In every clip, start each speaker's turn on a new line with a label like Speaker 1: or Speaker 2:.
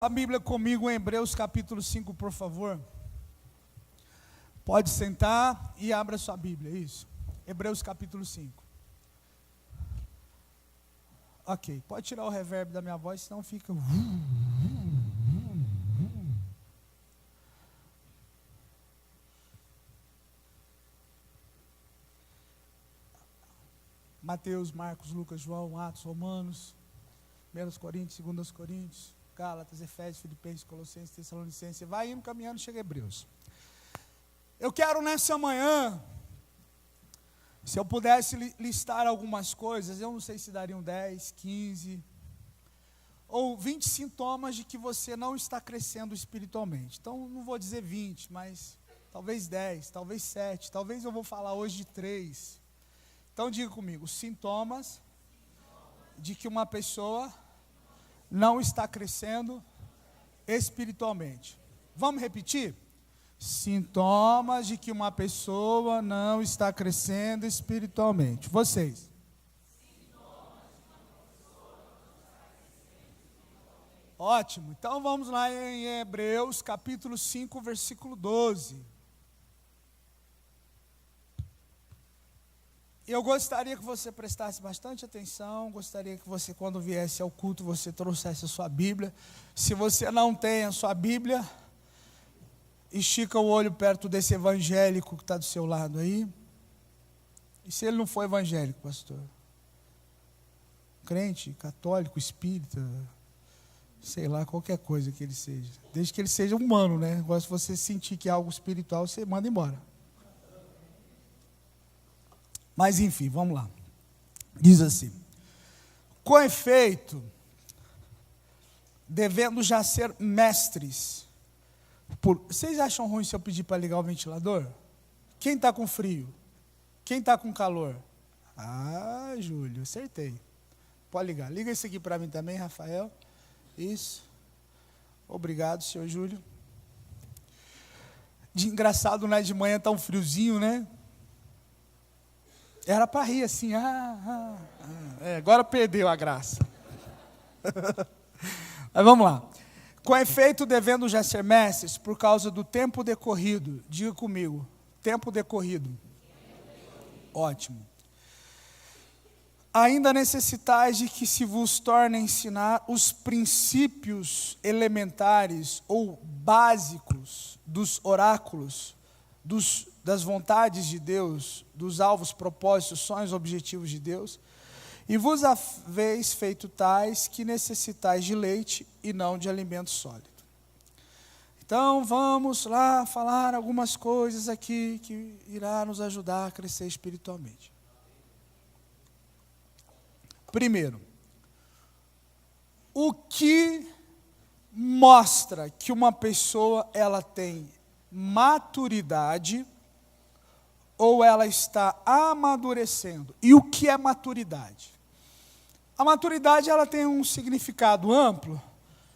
Speaker 1: A Bíblia comigo em Hebreus capítulo 5, por favor. Pode sentar e abra sua Bíblia, isso. Hebreus capítulo 5. Ok, pode tirar o reverb da minha voz, senão fica... Mateus, Marcos, Lucas, João, Atos, Romanos, 1 Coríntios, 2 Coríntios, Gálatas, Efésios, Filipenses, Colossenses, Tessalonicenses, vai indo caminhando, chega a Hebreus. Eu quero nessa manhã, se eu pudesse listar algumas coisas, eu não sei se dariam 10, 15, ou 20 sintomas de que você não está crescendo espiritualmente. Então, não vou dizer 20, mas talvez 10, talvez 7, talvez eu vou falar hoje de 3. Então, diga comigo, sintomas de que uma pessoa não está crescendo espiritualmente. Vamos repetir? Sintomas de que uma pessoa não está crescendo espiritualmente. Vocês. Ótimo. Então vamos lá em Hebreus capítulo 5, versículo 12. Eu gostaria que você prestasse bastante atenção, gostaria que você, quando viesse ao culto, você trouxesse a sua Bíblia. Se você não tem a sua Bíblia, estica o olho perto desse evangélico que está do seu lado aí. E se ele não for evangélico, pastor? Crente, católico, espírita, sei lá, qualquer coisa que ele seja. Desde que ele seja humano, né? Agora, se você sentir que é algo espiritual, você manda embora. Mas enfim, vamos lá. Diz assim: com efeito, devendo já ser mestres. Vocês acham ruim se eu pedir para ligar o ventilador? Quem está com frio? Quem está com calor? Ah, Júlio, acertei. Pode ligar. Liga esse aqui para mim também, Rafael. Isso. Obrigado, senhor Júlio. De engraçado, né? De manhã está um friozinho, né? Era para rir assim, agora perdeu a graça. Mas vamos lá. Com efeito, devendo já ser mestres, por causa do tempo decorrido. Diga comigo, tempo decorrido. Ótimo. Ainda necessitais de que se vos torne a ensinar os princípios elementares ou básicos dos oráculos, das vontades de Deus, dos alvos, propósitos, sonhos, objetivos de Deus, e vos haveis feito tais que necessitais de leite e não de alimento sólido. Então, vamos lá falar algumas coisas aqui que irá nos ajudar a crescer espiritualmente. Primeiro, o que mostra que uma pessoa ela tem maturidade ou ela está amadurecendo? E o que é maturidade? A maturidade ela tem um significado amplo,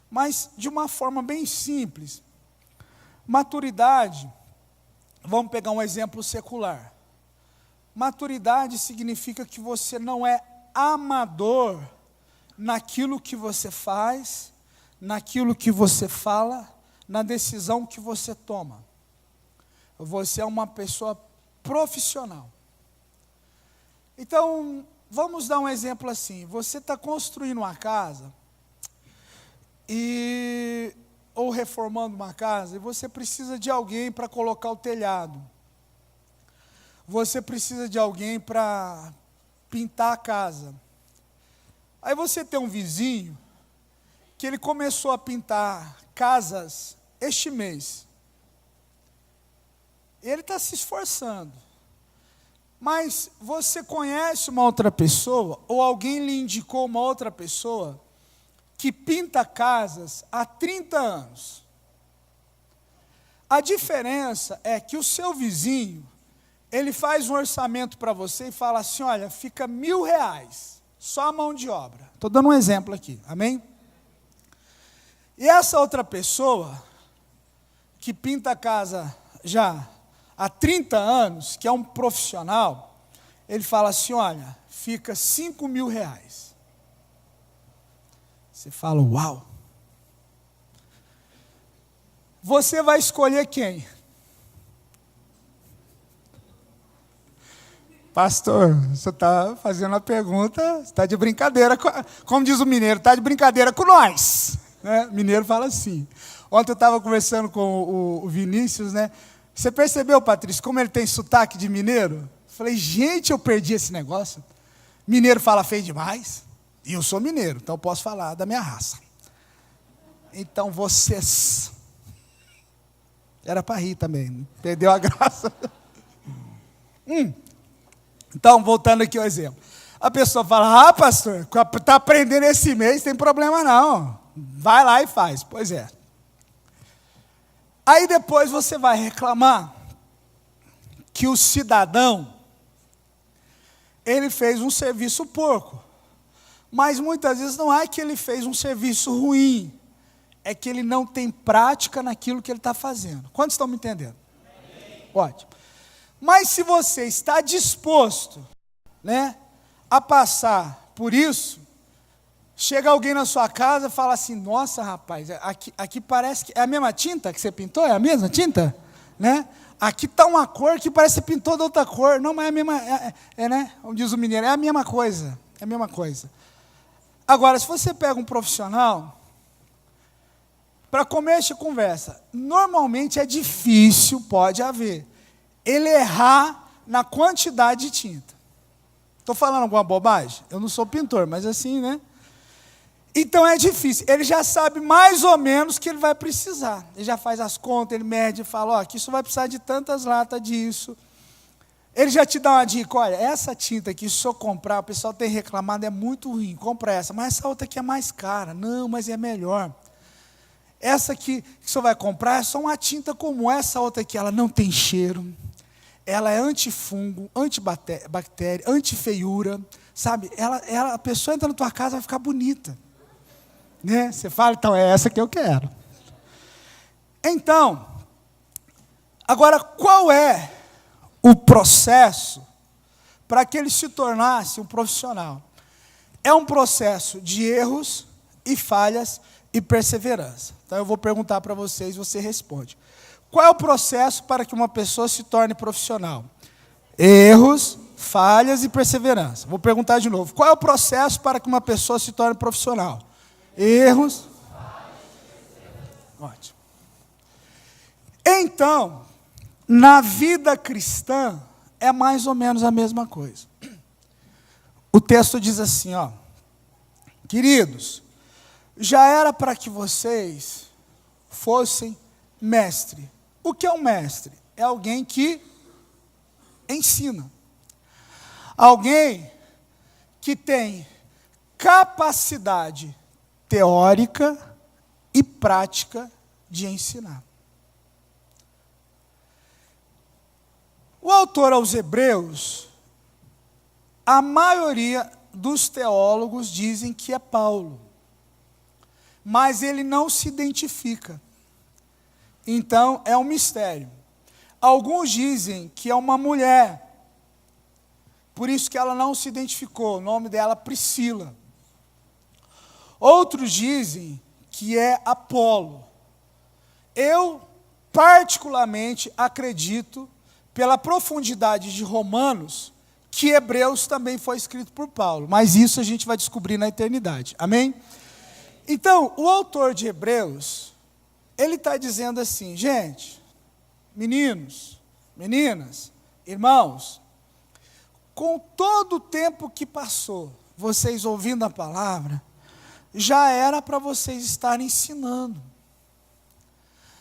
Speaker 1: mas de uma forma bem simples. Maturidade, vamos pegar um exemplo secular. Maturidade significa que você não é amador naquilo que você faz, naquilo que você fala, na decisão que você toma. Você é uma pessoa profissional. Então, vamos dar um exemplo assim. Você está construindo uma casa, ou reformando uma casa, e você precisa de alguém para colocar o telhado. Você precisa de alguém para pintar a casa. Aí você tem um vizinho que ele começou a pintar casas este mês. Ele está se esforçando. Mas você conhece uma outra pessoa, ou alguém lhe indicou uma outra pessoa, que pinta casas há 30 anos. A diferença é que o seu vizinho, ele faz um orçamento para você e fala assim, olha, fica R$1.000, só a mão de obra. Estou dando um exemplo aqui, amém? E essa outra pessoa, que pinta a casa já há 30 anos, que é um profissional, ele fala assim, olha, fica R$5.000. Você fala, uau. você vai escolher quem? Pastor, você está fazendo a pergunta, você está de brincadeira, como diz o mineiro, está de brincadeira com nós. Né? Mineiro fala assim. Ontem eu estava conversando com o Vinícius, né? Você percebeu, Patrícia, como ele tem sotaque de mineiro? Falei, gente, eu perdi esse negócio. Mineiro fala feio demais, e eu sou mineiro, então eu posso falar da minha raça. Então vocês... Era para rir também, perdeu a graça. Então, voltando aqui ao exemplo. A pessoa fala, pastor, está aprendendo esse mês, tem problema não. Vai lá e faz. Pois é. Aí depois você vai reclamar que o cidadão, ele fez um serviço porco. Mas muitas vezes não é que ele fez um serviço ruim, é que ele não tem prática naquilo que ele está fazendo. Quantos estão me entendendo? Ótimo. Mas se você está disposto, né, a passar por isso, chega alguém na sua casa e fala assim, nossa rapaz, aqui parece que é a mesma tinta que você pintou? É a mesma tinta? Né? Aqui está uma cor que parece que você pintou de outra cor. Não, mas é a mesma, né? Como diz o mineiro, é a mesma coisa. É a mesma coisa. Agora, se você pega um profissional, para começo de conversa, normalmente é difícil, pode haver, ele errar na quantidade de tinta. Estou falando alguma bobagem? Eu não sou pintor, mas assim, né? Então é difícil. Ele já sabe mais ou menos o que ele vai precisar. Ele já faz as contas, ele mede e fala, aqui isso vai precisar de tantas latas disso. Ele já te dá uma dica, olha, essa tinta aqui, se eu comprar, o pessoal tem reclamado, é muito ruim, compra essa. Mas essa outra aqui é mais cara. Não, mas é melhor. Essa aqui que o senhor vai comprar é só uma tinta comum. Essa outra aqui, ela não tem cheiro. Ela é antifungo, antibactéria, antifeiura, sabe? A pessoa entra na tua casa, vai ficar bonita. Né? Você fala, então, é essa que eu quero. Então, agora, qual é o processo para que ele se tornasse um profissional? É um processo de erros e falhas e perseverança. Então, eu vou perguntar para vocês, você responde. Qual é o processo para que uma pessoa se torne profissional? Erros, falhas e perseverança. Vou perguntar de novo. Qual é o processo para que uma pessoa se torne profissional? Erros. Ótimo. Então, na vida cristã, é mais ou menos a mesma coisa. O texto diz assim, queridos, já era para que vocês fossem mestre. O que é um mestre? É alguém que ensina. Alguém que tem capacidade teórica e prática de ensinar. O autor aos Hebreus, a maioria dos teólogos dizem que é Paulo, mas ele não se identifica. Então, é um mistério. Alguns dizem que é uma mulher, por isso que ela não se identificou, o nome dela é Priscila. Outros dizem que é Apolo. Eu, particularmente, acredito, pela profundidade de Romanos, que Hebreus também foi escrito por Paulo. Mas isso a gente vai descobrir na eternidade. Amém? Então, o autor de Hebreus, ele está dizendo assim, gente, meninos, meninas, irmãos, com todo o tempo que passou, vocês ouvindo a palavra, já era para vocês estarem ensinando.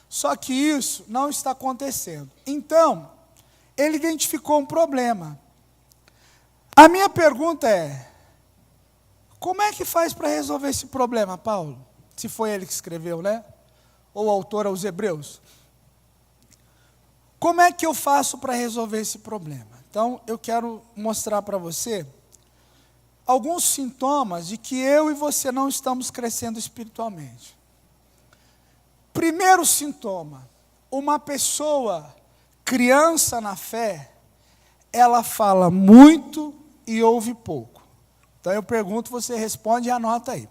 Speaker 1: Só que isso não está acontecendo. Então, ele identificou um problema. A minha pergunta é, como é que faz para resolver esse problema, Paulo? Se foi ele que escreveu, né? Ou o autor aos Hebreus. Como é que eu faço para resolver esse problema? Então, eu quero mostrar para você alguns sintomas de que eu e você não estamos crescendo espiritualmente. Primeiro sintoma, uma pessoa, criança na fé, ela fala muito e ouve pouco. Então eu pergunto, você responde e anota aí.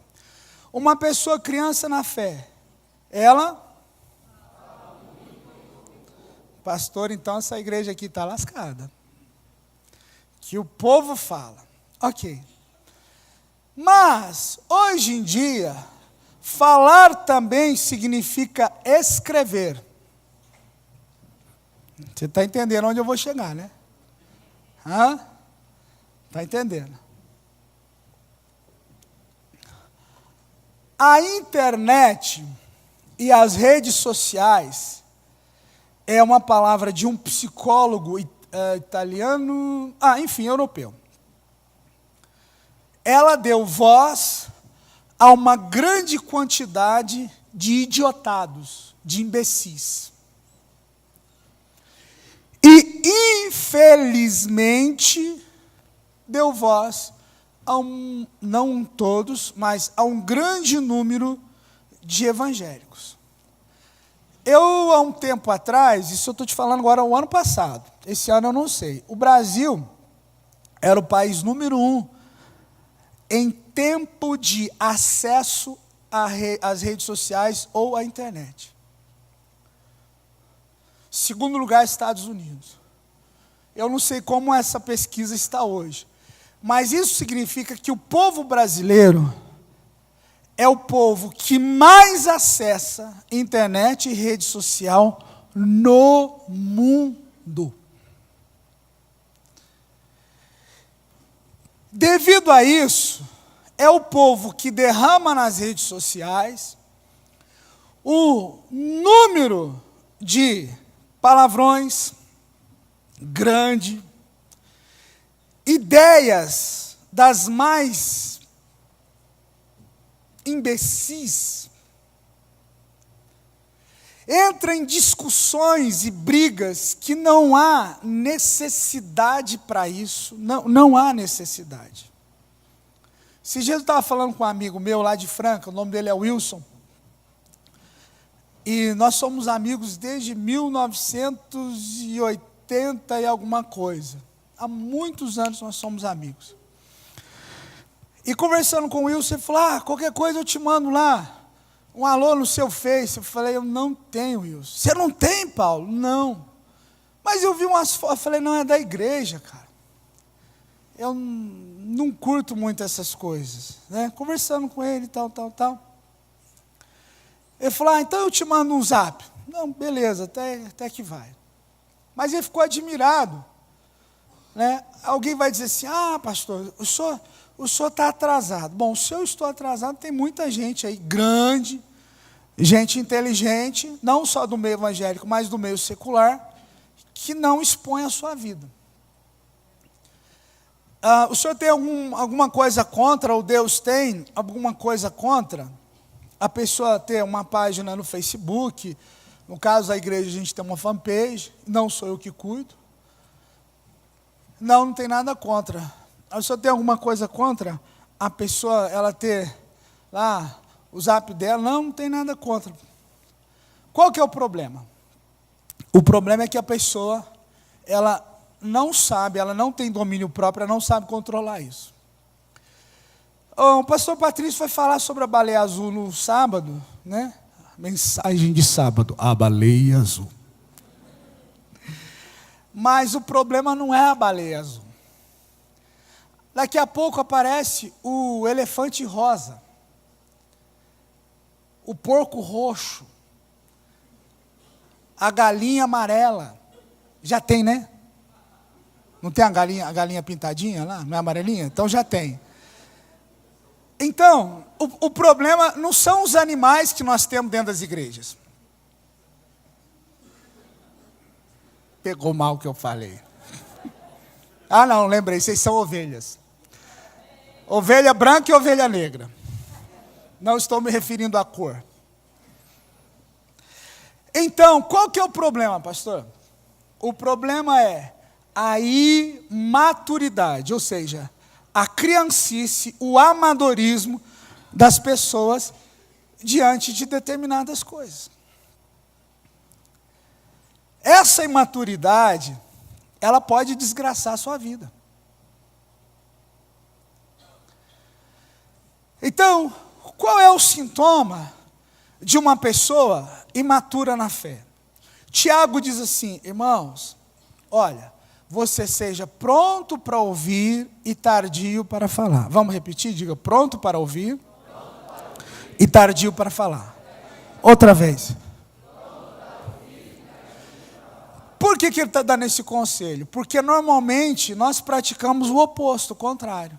Speaker 1: Uma pessoa criança na fé, ela Pastor, então essa igreja aqui está lascada. Que o povo fala. Ok. Mas, hoje em dia, falar também significa escrever. Você está entendendo onde eu vou chegar, né? Está entendendo? A internet e as redes sociais é uma palavra de um psicólogo italiano, enfim, europeu. Ela deu voz a uma grande quantidade de idiotados, de imbecis. E, infelizmente, deu voz a não todos, mas a um grande número de evangélicos. Eu, há um tempo atrás, isso eu estou te falando agora, o ano passado, esse ano eu não sei, o Brasil era o país número 1 em tempo de acesso às redes sociais ou à internet. Segundo lugar, Estados Unidos. Eu não sei como essa pesquisa está hoje, mas isso significa que o povo brasileiro é o povo que mais acessa internet e rede social no mundo. Devido a isso, é o povo que derrama nas redes sociais o número de palavrões grande, ideias das mais imbecis, entra em discussões e brigas que não há necessidade para isso, não há necessidade. Esse dia eu estava falando com um amigo meu lá de Franca, o nome dele é Wilson, e nós somos amigos desde 1980 e alguma coisa. Há muitos anos nós somos amigos. E conversando com o Wilson, ele falou, qualquer coisa eu te mando lá, um alô no seu Face. Eu falei, eu não tenho, Wilson. Você não tem, Paulo? Não. Mas eu vi umas fotos, eu falei, não, é da igreja, cara. Eu não curto muito essas coisas, né? Conversando com ele, tal. Ele falou, então eu te mando um zap. Não, beleza, até que vai. Mas ele ficou admirado, né? Alguém vai dizer assim, pastor, o senhor está atrasado. Bom, se eu estou atrasado, tem muita gente aí, grande, gente inteligente, não só do meio evangélico, mas do meio secular, que não expõe a sua vida. O senhor tem alguma coisa contra, ou Deus tem alguma coisa contra a pessoa ter uma página no Facebook? No caso da igreja, a gente tem uma fanpage, não sou eu que cuido. Não tem nada contra. O senhor tem alguma coisa contra a pessoa, ela ter lá o zap dela? Não tem nada contra. Qual que é o problema? O problema é que a pessoa, ela não sabe, ela não tem domínio próprio, ela não sabe controlar isso. O pastor Patrício vai falar sobre a baleia azul no sábado, né? Mensagem de sábado, a baleia azul. Mas o problema não é a baleia azul. Daqui a pouco aparece o elefante rosa, o porco roxo, a galinha amarela. Já tem, né? Não tem a galinha pintadinha lá, não é amarelinha? Então já tem. Então, o problema não são os animais que nós temos dentro das igrejas. Pegou mal o que eu falei. Não, lembrei, vocês são ovelhas. Ovelha branca e ovelha negra. Não estou me referindo à cor. Então, qual que é o problema, pastor? O problema é a imaturidade, ou seja, a criancice, o amadorismo das pessoas diante de determinadas coisas. Essa imaturidade, ela pode desgraçar a sua vida. Então, qual é o sintoma de uma pessoa imatura na fé? Tiago diz assim, irmãos, olha, você seja pronto para ouvir e tardio para falar. Vamos repetir? Diga, pronto para ouvir e tardio para falar. Outra vez. Por que ele está dando esse conselho? Porque normalmente nós praticamos o oposto, o contrário.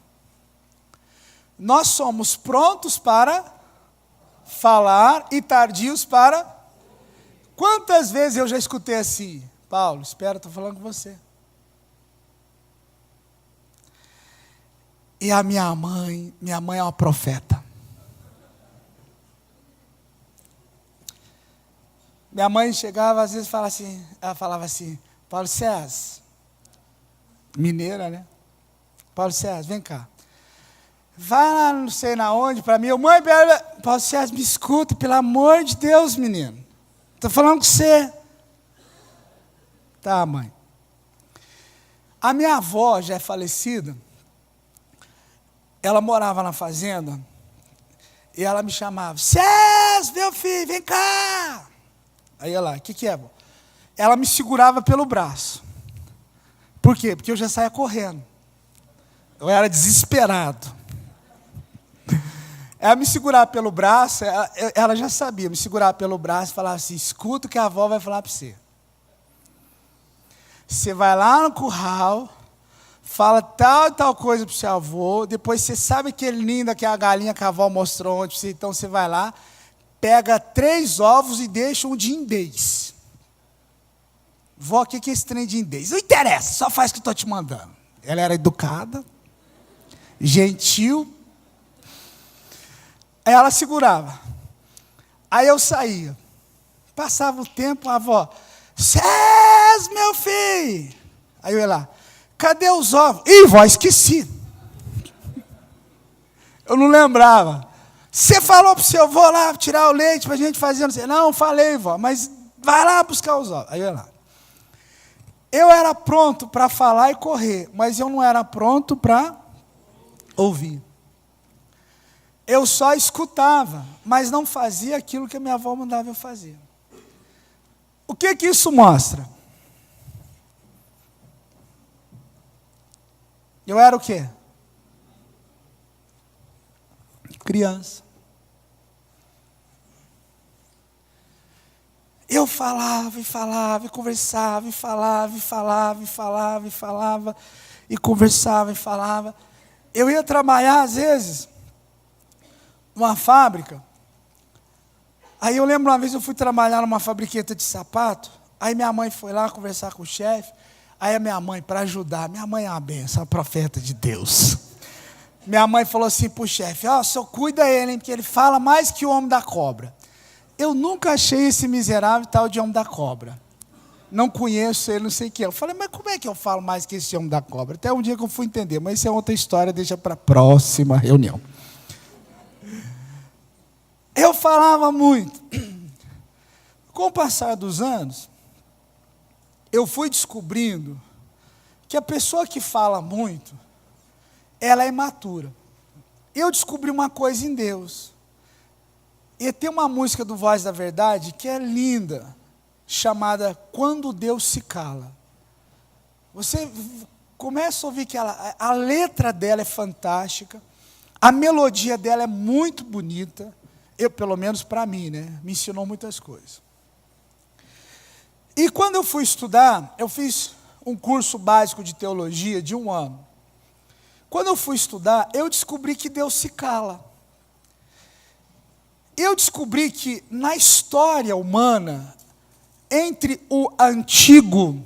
Speaker 1: Nós somos prontos para falar e tardios para... Quantas vezes eu já escutei assim? Paulo, espera, estou falando com você. E a minha mãe é uma profeta. Minha mãe chegava, às vezes ela falava assim, Paulo César, mineira, né? Paulo César, vem cá. Vai lá, não sei na onde, para mim. Mãe, Paulo César, me escuta, pelo amor de Deus, menino. Estou falando com você. Tá, mãe. A minha avó, já é falecida, ela morava na fazenda, e ela me chamava, César, meu filho, vem cá. Aí ela, o que é, avó? Ela me segurava pelo braço. Por quê? Porque eu já saía correndo. Eu era desesperado. Ela me segurava pelo braço, ela já sabia, me segurava pelo braço e falava assim, escuta o que a avó vai falar para você. Você vai lá no curral, fala tal e tal coisa para o seu avô, depois você sabe aquele ninho, aquela galinha que a avó mostrou ontem para você, então você vai lá, pega 3 ovos e deixa um de indês. Vó, o que é esse trem de indês? Não interessa, só faz o que eu estou te mandando. Ela era educada, gentil. Aí ela segurava. Aí eu saía. Passava o tempo, a avó, César, meu filho. Aí eu ia lá, cadê os ovos? Ih, vó, esqueci. Eu não lembrava. Você falou para o seu avô lá tirar o leite para a gente fazer, não sei. Não, falei, vó, mas vai lá buscar os ovos. Aí eu ia lá. Eu era pronto para falar e correr, mas eu não era pronto para ouvir. Eu só escutava, mas não fazia aquilo que a minha avó mandava eu fazer. O que isso mostra? Eu era o quê? Criança. Eu falava e falava, e conversava, e falava, e falava, e falava, e falava, e conversava, e falava. Eu ia trabalhar, às vezes, numa fábrica. Aí eu lembro uma vez eu fui trabalhar numa fabriqueta de sapato. Aí minha mãe foi lá conversar com o chefe. Aí a minha mãe, para ajudar, minha mãe é uma benção, uma profeta de Deus. Minha mãe falou assim para o chefe, só cuida ele, hein, porque ele fala mais que o homem da cobra. Eu nunca achei esse miserável tal de homem da cobra. Não conheço ele, não sei o que é. Eu falei, mas como é que eu falo mais que esse homem da cobra? Até um dia que eu fui entender, mas isso é outra história, deixa para a próxima reunião. Eu falava muito. Com o passar dos anos, eu fui descobrindo que a pessoa que fala muito, ela é imatura. Eu descobri uma coisa em Deus. E tem uma música do Voz da Verdade que é linda, chamada Quando Deus se Cala. Você começa a ouvir que a letra dela é fantástica, a melodia dela é muito bonita, pelo menos para mim, né? Me ensinou muitas coisas. E quando eu fui estudar, eu fiz um curso básico de teologia de 1 ano. Quando eu fui estudar, eu descobri que Deus se cala. Eu descobri que na história humana, entre o Antigo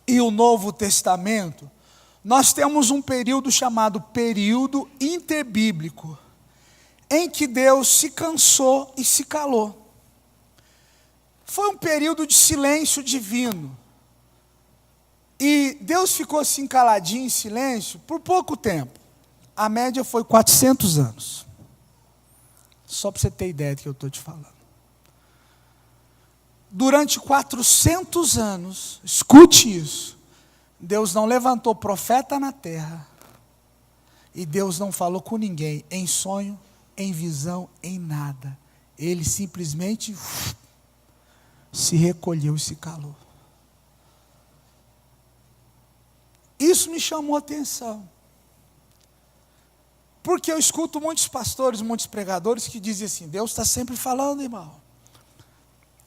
Speaker 1: e o Novo Testamento, nós temos um período chamado período interbíblico, em que Deus se cansou e se calou. Foi um período de silêncio divino. E Deus ficou assim caladinho, em silêncio, por pouco tempo. A média foi 400 anos. Só para você ter ideia do que eu estou te falando. Durante 400 anos, escute isso, Deus não levantou profeta na terra, e Deus não falou com ninguém, em sonho, em visão, em nada. Ele simplesmente se recolheu e se calou. Isso me chamou a atenção. Porque eu escuto muitos pastores, muitos pregadores que dizem assim: Deus está sempre falando, irmão.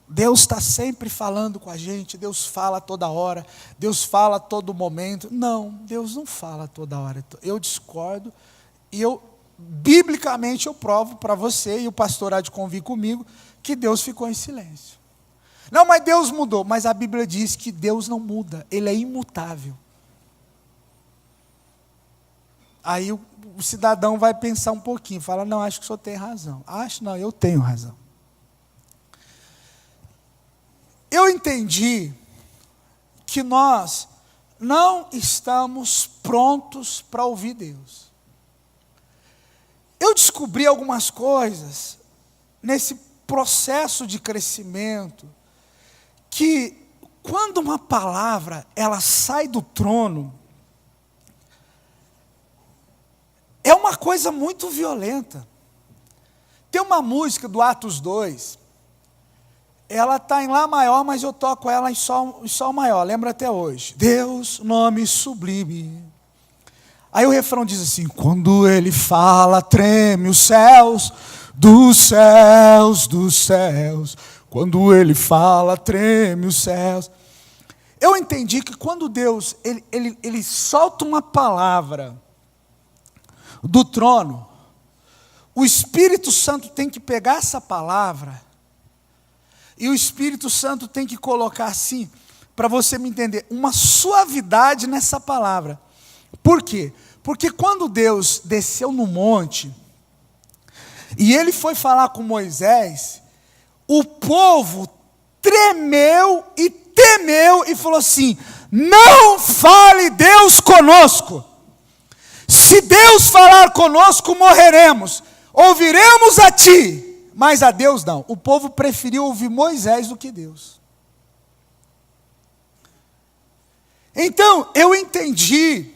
Speaker 1: Deus está sempre falando com a gente, Deus fala toda hora, Deus fala a todo momento. Não, Deus não fala toda hora. Eu discordo e biblicamente eu provo para você, e o pastor há de convir comigo, que Deus ficou em silêncio. Não, mas Deus mudou. Mas a Bíblia diz que Deus não muda, Ele é imutável. Aí o cidadão vai pensar um pouquinho, fala: não, acho que o senhor tem razão. Acho não, eu tenho razão. Eu entendi que nós não estamos prontos para ouvir Deus. Eu descobri algumas coisas nesse processo de crescimento, que quando uma palavra ela sai do trono, é uma coisa muito violenta. Tem uma música do Atos 2, ela está em Lá maior, mas eu toco ela em Sol maior, lembra até hoje. Deus, nome sublime. Aí o refrão diz assim: quando Ele fala, treme os céus, dos céus, dos céus. Quando Ele fala, treme os céus. Eu entendi que quando Deus, ele solta uma palavra do trono, o Espírito Santo tem que pegar essa palavra, e o Espírito Santo tem que colocar assim, para você me entender, uma suavidade nessa palavra. Por quê? Porque quando Deus desceu no monte, e Ele foi falar com Moisés, o povo tremeu e temeu, e falou assim: não fale Deus conosco. Se Deus falar conosco, morreremos. Ouviremos a ti, mas a Deus não. O povo preferiu ouvir Moisés do que Deus. Então, eu entendi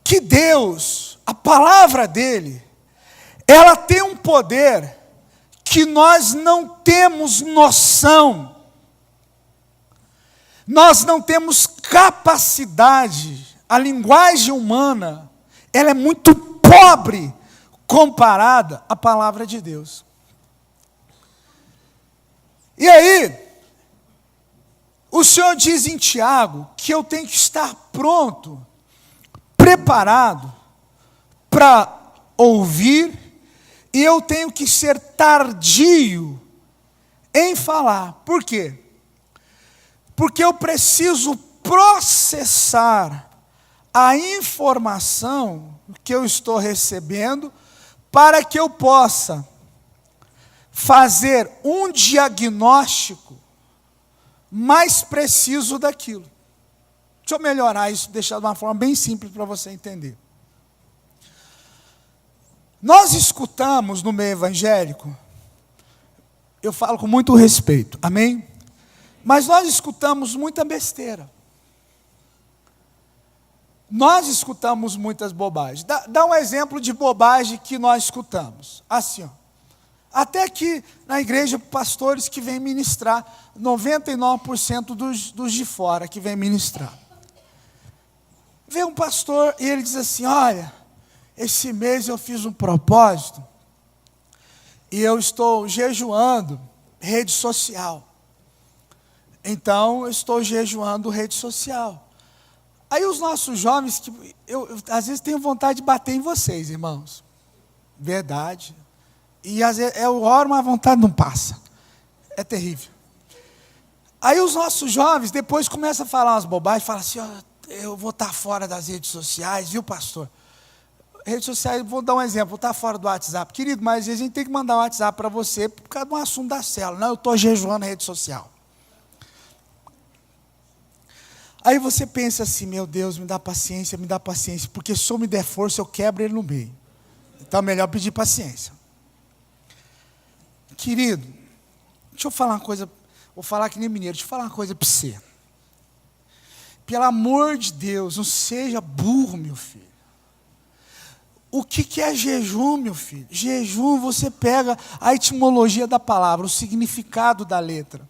Speaker 1: que Deus, a palavra dele, ela tem um poder que nós não temos noção. Nós não temos capacidade. A linguagem humana, ela é muito pobre comparada à palavra de Deus. E aí, o Senhor diz em Tiago que eu tenho que estar pronto, preparado para ouvir, e eu tenho que ser tardio em falar. Por quê? Porque eu preciso processar a informação que eu estou recebendo, para que eu possa fazer um diagnóstico mais preciso daquilo. Deixa eu melhorar isso, deixar de uma forma bem simples para você entender. Nós escutamos no meio evangélico, eu falo com muito respeito, amém? Mas nós escutamos muita besteira. Nós escutamos muitas bobagens. Dá um exemplo de bobagem que nós escutamos. Assim, ó. Até que na igreja, pastores que vêm ministrar, 99% dos de fora que vêm ministrar. Vem um pastor e ele diz assim: olha, esse mês eu fiz um propósito, e eu estou jejuando rede social. Então, eu estou jejuando rede social. Aí os nossos jovens, que eu às vezes tenho vontade de bater em vocês, irmãos. Verdade. E às vezes eu oro, mas a vontade não passa. É terrível. Aí os nossos jovens depois começam a falar umas bobagens, falam assim: eu vou estar fora das redes sociais, viu, pastor? Redes sociais, vou dar um exemplo, vou estar fora do WhatsApp. Querido, mas às vezes a gente tem que mandar um WhatsApp para você por causa de um assunto da célula. Não, eu estou jejuando a rede social. Aí você pensa assim: meu Deus, me dá paciência, porque se eu me der força, eu quebro ele no meio. Então é melhor pedir paciência. Querido, deixa eu falar uma coisa, vou falar que nem mineiro, deixa eu falar uma coisa para você. Pelo amor de Deus, não seja burro, meu filho. O que é jejum, meu filho? Jejum, você pega a etimologia da palavra, o significado da letra.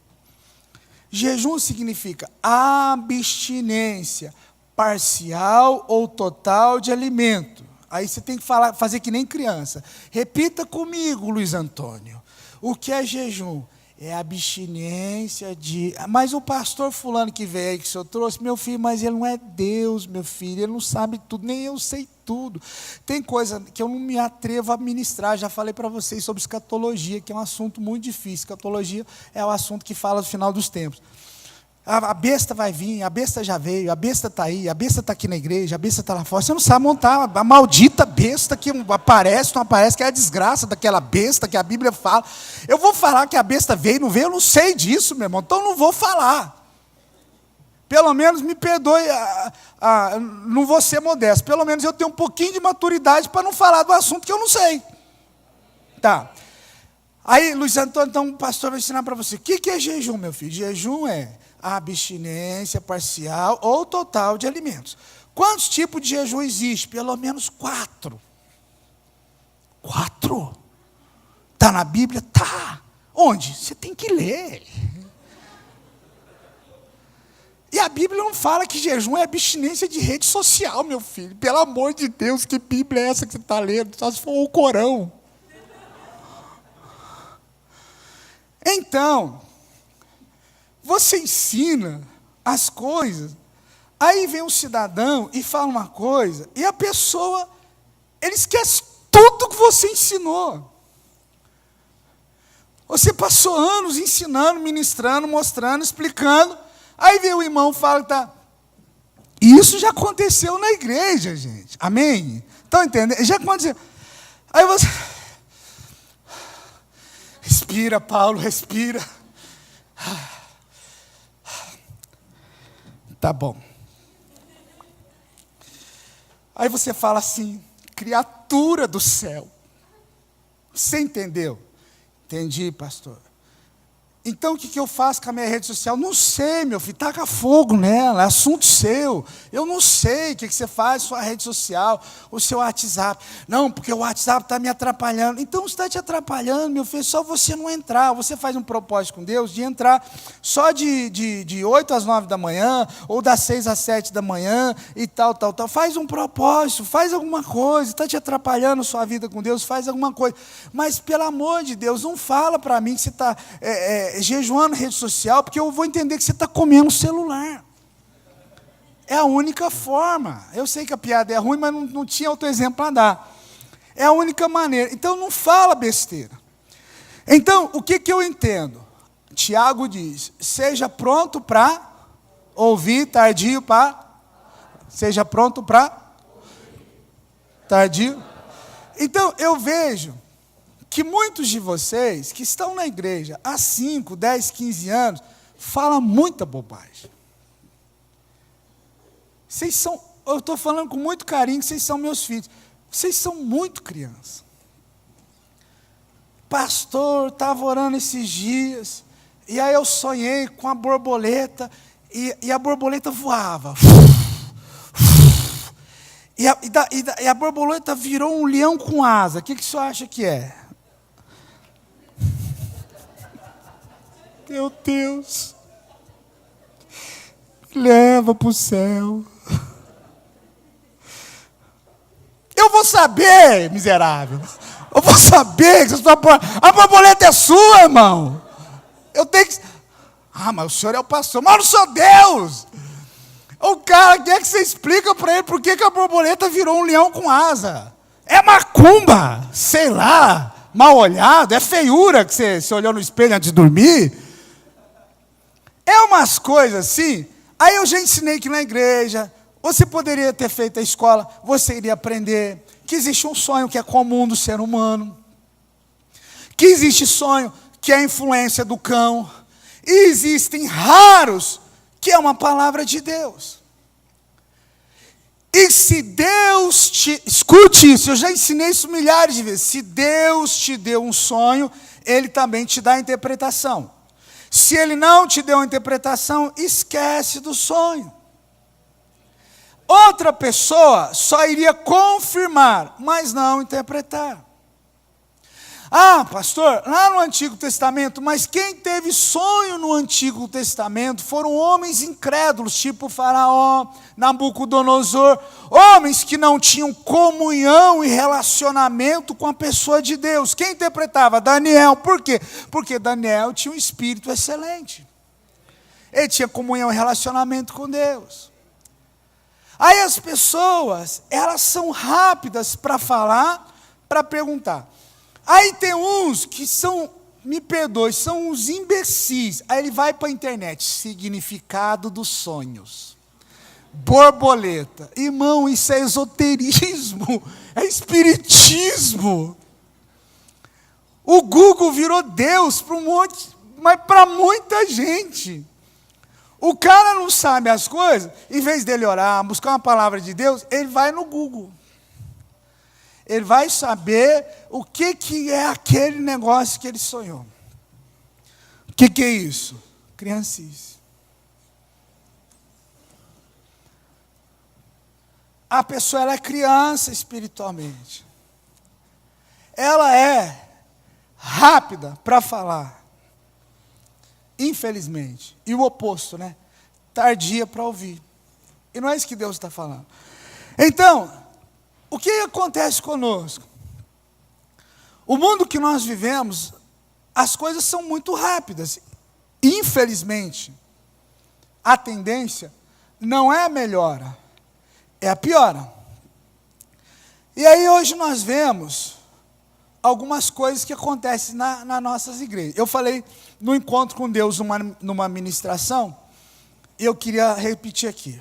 Speaker 1: Jejum significa abstinência parcial ou total de alimento. Aí você tem que fazer que nem criança. Repita comigo, Luiz Antônio. O que é jejum? É abstinência de... Mas o pastor fulano que veio aí, que o senhor trouxe, meu filho, mas ele não é Deus, meu filho, ele não sabe tudo, nem eu sei tudo. Tem coisa que eu não me atrevo a ministrar, já falei para vocês sobre escatologia, que é um assunto muito difícil. Escatologia é o assunto que fala do final dos tempos. A besta vai vir, a besta já veio, a besta está aí, a besta está aqui na igreja, a besta está lá fora. Você não sabe montar a maldita besta que aparece, não aparece, que é a desgraça daquela besta que a Bíblia fala. Eu vou falar que a besta veio, não veio, eu não sei disso, meu irmão, então eu não vou falar. Pelo menos me perdoe, não vou ser modesto, pelo menos eu tenho um pouquinho de maturidade para não falar do assunto que eu não sei. Tá. Aí, Luiz Antônio, então o pastor vai ensinar para você. O que é jejum, meu filho? Jejum é a abstinência parcial ou total de alimentos. Quantos tipos de jejum existe? Pelo menos 4. 4? Está na Bíblia? Tá. Onde? Você tem que ler. E a Bíblia não fala que jejum é abstinência de rede social, meu filho. Pelo amor de Deus, que Bíblia é essa que você está lendo? Só se for o Corão. Então, você ensina as coisas, aí vem um cidadão e fala uma coisa, e a pessoa, ele esquece tudo que você ensinou. Você passou anos ensinando, ministrando, mostrando, explicando, aí vem o irmão e fala que tá... Isso já aconteceu na igreja, gente. Amém? Estão entendendo? Já aconteceu. Aí você... Respira, Paulo, respira. Tá bom. Aí você fala assim, criatura do céu. Você entendeu? Entendi, pastor. Então, o que eu faço com a minha rede social? Não sei, meu filho, taca fogo nela, é assunto seu. Eu não sei o que você faz com a sua rede social, o seu WhatsApp. Não, porque o WhatsApp está me atrapalhando. Então, se está te atrapalhando, meu filho, é só você não entrar. Você faz um propósito com Deus de entrar só de 8 às 9 da manhã, ou das 6 às 7 da manhã, e tal. Faz um propósito, faz alguma coisa. Está te atrapalhando a sua vida com Deus, faz alguma coisa. Mas, pelo amor de Deus, não fala para mim que você está... jejuando rede social, porque eu vou entender que você está comendo o celular. É a única forma. Eu sei que a piada é ruim, mas não tinha outro exemplo para dar. É a única maneira. Então, não fala besteira. Então, o que eu entendo? Tiago diz, seja pronto para ouvir, tardio para... Seja pronto para... Tardio. Então, eu vejo que muitos de vocês que estão na igreja há 5, 10, 15 anos, falam muita bobagem. Vocês são, eu estou falando com muito carinho que vocês são meus filhos. Vocês são muito crianças. Pastor, estava orando esses dias, e aí eu sonhei com a borboleta, e a borboleta voava. E a borboleta virou um leão com asa. O que o senhor acha que é? Meu Deus, leva para o céu. Eu vou saber, miserável. Eu vou saber que a borboleta é sua, irmão. Eu tenho que... mas o senhor é o pastor. Mas eu não sou Deus. O cara quer que você explica para ele por que a borboleta virou um leão com asa. É macumba, sei lá, mal olhado, é feiura que você olhou no espelho antes de dormir. É umas coisas assim. Aí eu já ensinei que na igreja, você poderia ter feito a escola, você iria aprender que existe um sonho que é comum do ser humano, que existe sonho que é a influência do cão, e existem raros que é uma palavra de Deus. E se Deus te... Escute isso, eu já ensinei isso milhares de vezes. Se Deus te deu um sonho, Ele também te dá a interpretação. Se Ele não te deu a interpretação, esquece do sonho. Outra pessoa só iria confirmar, mas não interpretar. Ah, pastor, lá no Antigo Testamento, mas quem teve sonho no Antigo Testamento foram homens incrédulos, tipo Faraó, Nabucodonosor, homens que não tinham comunhão e relacionamento com a pessoa de Deus. Quem interpretava? Daniel. Por quê? Porque Daniel tinha um espírito excelente. Ele tinha comunhão e relacionamento com Deus. Aí as pessoas, elas são rápidas para falar, para perguntar. Aí tem uns que são, me perdoe, são uns imbecis. Aí ele vai para a internet, significado dos sonhos. Borboleta. Irmão, isso é esoterismo, é espiritismo. O Google virou Deus para um monte, mas para muita gente. O cara não sabe as coisas, em vez dele orar, buscar uma palavra de Deus, ele vai no Google. Ele vai saber o que é aquele negócio que ele sonhou. O que é isso? Criancice. A pessoa, ela é criança espiritualmente. Ela é rápida para falar. Infelizmente. E o oposto, né? Tardia para ouvir. E não é isso que Deus está falando. Então, o que acontece conosco? O mundo que nós vivemos, as coisas são muito rápidas. Infelizmente, a tendência não é a melhora, é a piora. E aí hoje nós vemos algumas coisas que acontecem nas nossas igrejas. Eu falei no encontro com Deus, numa ministração, e eu queria repetir aqui.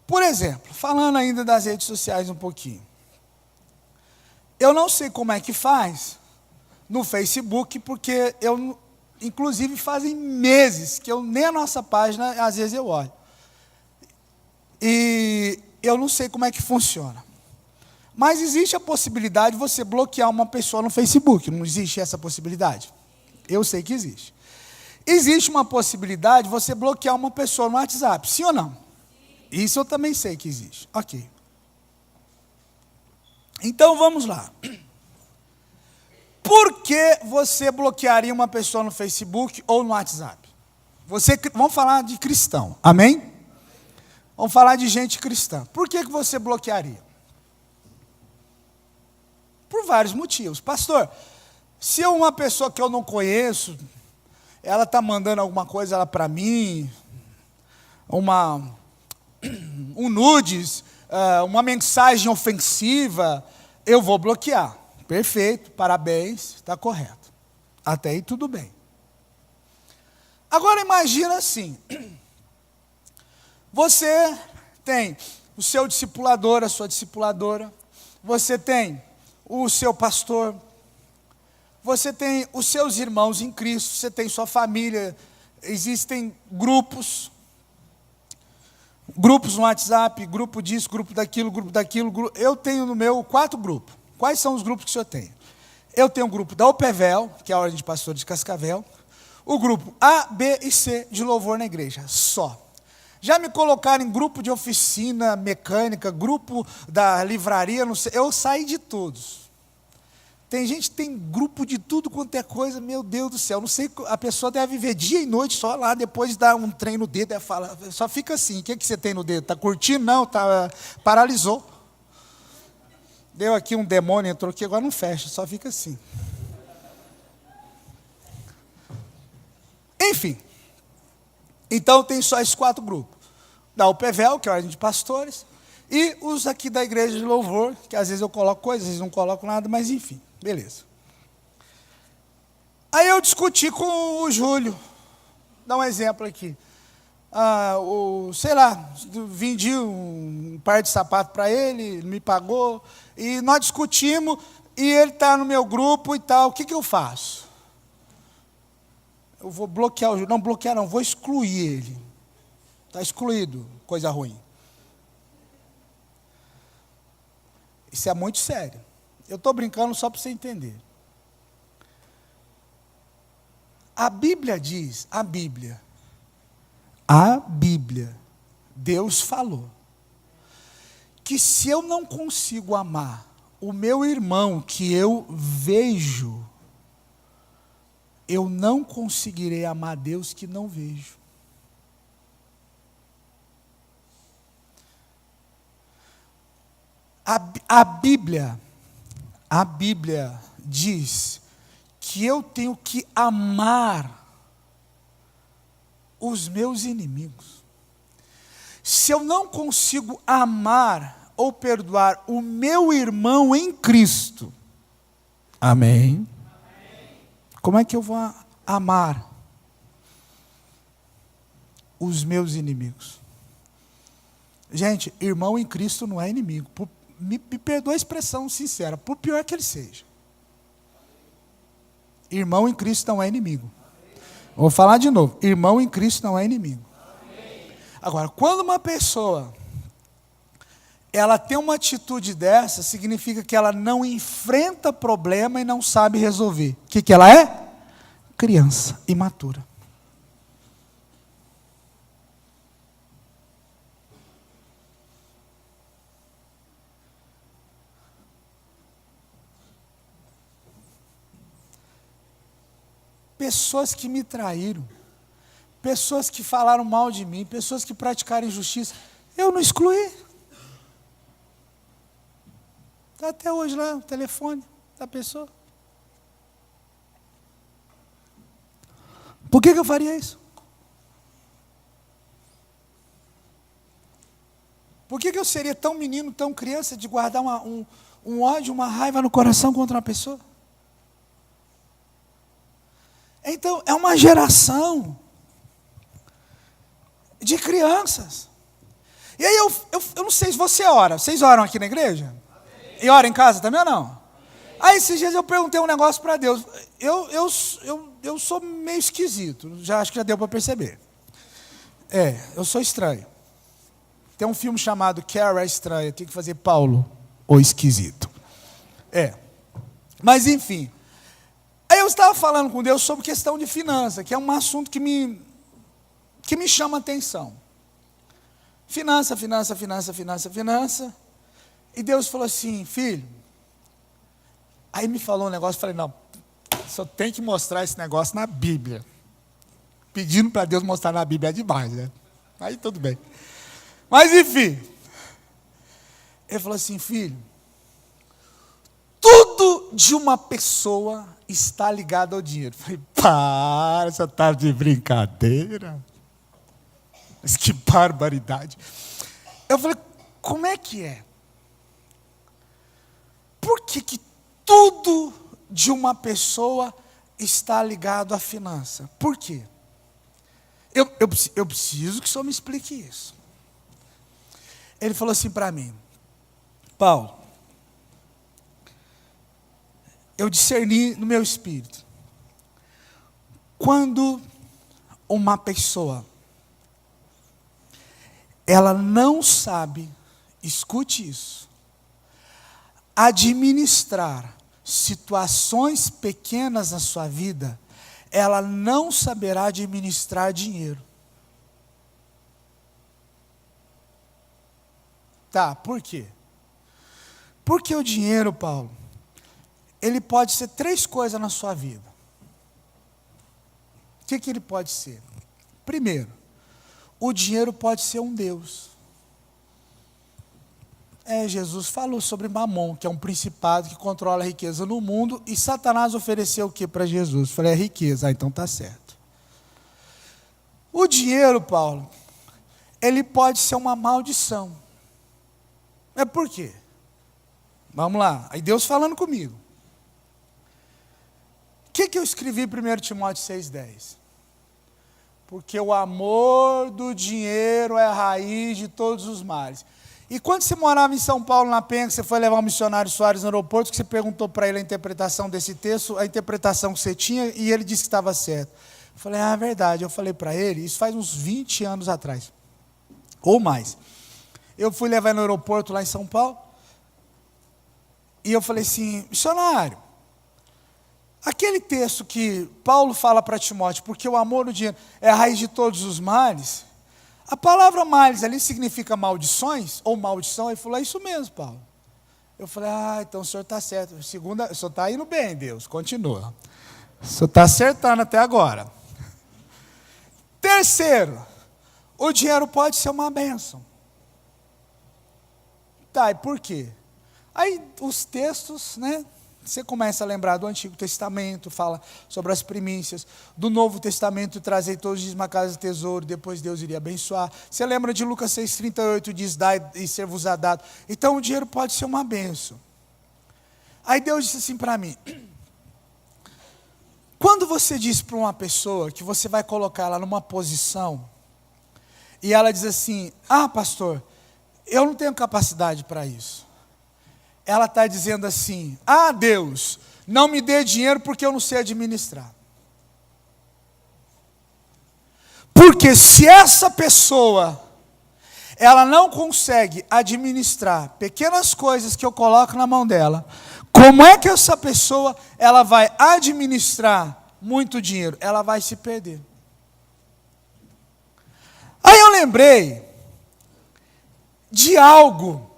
Speaker 1: Por exemplo, falando ainda das redes sociais um pouquinho. Eu não sei como é que faz no Facebook, porque inclusive fazem meses que nem a nossa página, às vezes eu olho. E eu não sei como é que funciona. Mas existe a possibilidade de você bloquear uma pessoa no Facebook. Não existe essa possibilidade? Eu sei que existe. Existe uma possibilidade de você bloquear uma pessoa no WhatsApp, sim ou não? Isso eu também sei que existe. Ok. Então vamos lá. Por que você bloquearia uma pessoa no Facebook ou no WhatsApp? Vamos falar de cristão, amém? Vamos falar de gente cristã. Por que você bloquearia? Por vários motivos. Pastor, se uma pessoa que eu não conheço, ela está mandando alguma coisa para mim, um nudes, uma mensagem ofensiva, eu vou bloquear. Perfeito, parabéns, está correto. Até aí tudo bem. Agora imagina assim, você tem o seu discipulador, a sua discipuladora, você tem o seu pastor, você tem os seus irmãos em Cristo, você tem sua família, existem grupos no WhatsApp, grupo disso, grupo daquilo. Eu tenho no meu 4 grupos. Quais são os grupos que o senhor tem? Eu tenho o grupo da OPVEL, que é a Ordem de Pastores de Cascavel, o grupo A, B e C de louvor na igreja, só. Já me colocaram em grupo de oficina mecânica, grupo da livraria, não sei, eu saí de todos. Tem gente que tem grupo de tudo quanto é coisa, meu Deus do céu, não sei, a pessoa deve viver dia e noite só lá, depois dá um trem no dedo, só fica assim, o que você tem no dedo? Está curtindo? Não, paralisou. Deu aqui um demônio, entrou aqui, agora não fecha, só fica assim. Enfim, então tem só esses 4 grupos. Da UPVEL, que é a Ordem de Pastores, e os aqui da Igreja de Louvor, que às vezes eu coloco coisas, às vezes não coloco nada, mas enfim, beleza. Aí eu discuti com o Júlio, dá um exemplo aqui. Sei lá, vendi um par de sapato para ele me pagou, e nós discutimos, e ele está no meu grupo e tal, o que eu faço? Eu vou bloquear o Júlio, não bloquear não, vou excluir ele, está excluído, coisa ruim. Isso é muito sério, eu estou brincando só para você entender. A Bíblia diz, a Bíblia, Deus falou, que se eu não consigo amar o meu irmão que eu vejo, eu não conseguirei amar Deus que não vejo. A Bíblia diz que eu tenho que amar os meus inimigos. Se eu não consigo amar ou perdoar o meu irmão em Cristo, amém? Como é que eu vou amar os meus inimigos? Gente, irmão em Cristo não é inimigo. Me perdoa a expressão sincera, por pior que ele seja. Irmão em Cristo não é inimigo. Vou falar de novo. Irmão em Cristo não é inimigo. Agora, quando uma pessoa ela tem uma atitude dessa, significa que ela não enfrenta problema e não sabe resolver. O que ela é? Criança imatura. Pessoas que me traíram, pessoas que falaram mal de mim, pessoas que praticaram injustiça, eu não excluí. Está até hoje lá o telefone da pessoa. Por que eu faria isso? Por que eu seria tão menino, tão criança, de guardar um ódio, uma raiva no coração contra uma pessoa? Então, é uma geração de crianças. E aí eu não sei se você ora. Vocês oram aqui na igreja? Amém. E oram em casa também ou não? Amém. Aí esses dias eu perguntei um negócio para Deus. Eu sou meio esquisito. Acho que já deu para perceber. Eu sou estranho. Tem um filme chamado Carrie é Estranha. Tem que fazer Paulo, o esquisito. Mas enfim. Aí eu estava falando com Deus sobre questão de finança, que é um assunto que me chama a atenção. Finança. E Deus falou assim, filho. Aí me falou um negócio, eu falei, não, só tem que mostrar esse negócio na Bíblia. Pedindo para Deus mostrar na Bíblia é demais, né? Aí tudo bem. Mas enfim. Ele falou assim, filho, tudo de uma pessoa está ligado ao dinheiro. Eu falei, para, você está de brincadeira? Mas que barbaridade. Eu falei, como é que é? Por que tudo de uma pessoa está ligado à finança? Por quê? Eu preciso que o senhor me explique isso. Ele falou assim para mim, Paulo, eu discerni no meu espírito. Quando uma pessoa, ela não sabe, escute isso, administrar situações pequenas na sua vida, ela não saberá administrar dinheiro. Tá, por quê? Porque o dinheiro, Paulo, ele pode ser 3 coisas na sua vida. O que ele pode ser? Primeiro, o dinheiro pode ser um Deus. Jesus falou sobre Mamon, que é um principado que controla a riqueza no mundo, e Satanás ofereceu o que para Jesus? Eu falei, riqueza. Então tá certo. O dinheiro, Paulo, ele pode ser uma maldição. Por quê? Vamos lá, aí Deus falando comigo. O que eu escrevi em 1 Timóteo 6,10? Porque o amor do dinheiro é a raiz de todos os males. E quando você morava em São Paulo, na Penha, que você foi levar o missionário Soares no aeroporto, que você perguntou para ele a interpretação desse texto, a interpretação que você tinha, e ele disse que estava certo. Eu falei, é verdade. Eu falei para ele, isso faz uns 20 anos atrás, ou mais. Eu fui levar no aeroporto lá em São Paulo, e eu falei assim, missionário, aquele texto que Paulo fala para Timóteo, porque o amor no dinheiro é a raiz de todos os males, a palavra males ali significa maldições, ou maldição. Ele falou, é isso mesmo, Paulo. Eu falei, então o senhor está certo. O senhor está indo bem, Deus, continua. Você está acertando até agora. Terceiro, o dinheiro pode ser uma bênção. Tá, e por quê? Aí os textos, né? Você começa a lembrar do Antigo Testamento, fala sobre as primícias. Do Novo Testamento, trazei todos os dias uma casa de tesouro, depois Deus iria abençoar. Você lembra de Lucas 6,38, diz, dai e ser-vos-á dado. Então o dinheiro pode ser uma bênção. Aí Deus disse assim para mim, quando você diz para uma pessoa que você vai colocar ela numa posição, e ela diz assim, pastor, eu não tenho capacidade para isso. Ela está dizendo assim, Deus, não me dê dinheiro porque eu não sei administrar. Porque se essa pessoa, ela não consegue administrar pequenas coisas que eu coloco na mão dela, como é que essa pessoa, ela vai administrar muito dinheiro? Ela vai se perder. Aí eu lembrei de algo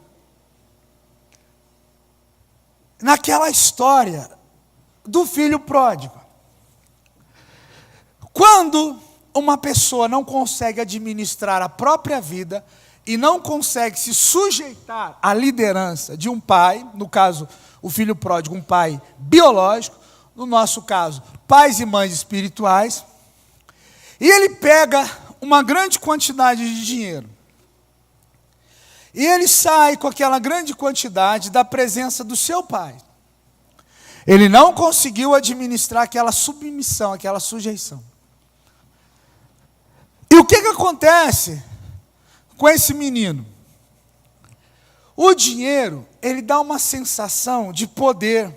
Speaker 1: naquela história do filho pródigo. Quando uma pessoa não consegue administrar a própria vida e não consegue se sujeitar à liderança de um pai, no caso, o filho pródigo, um pai biológico, no nosso caso, pais e mães espirituais, e ele pega uma grande quantidade de dinheiro. E ele sai com aquela grande quantidade da presença do seu pai. Ele não conseguiu administrar aquela submissão, aquela sujeição. E o que acontece com esse menino? O dinheiro, ele dá uma sensação de poder.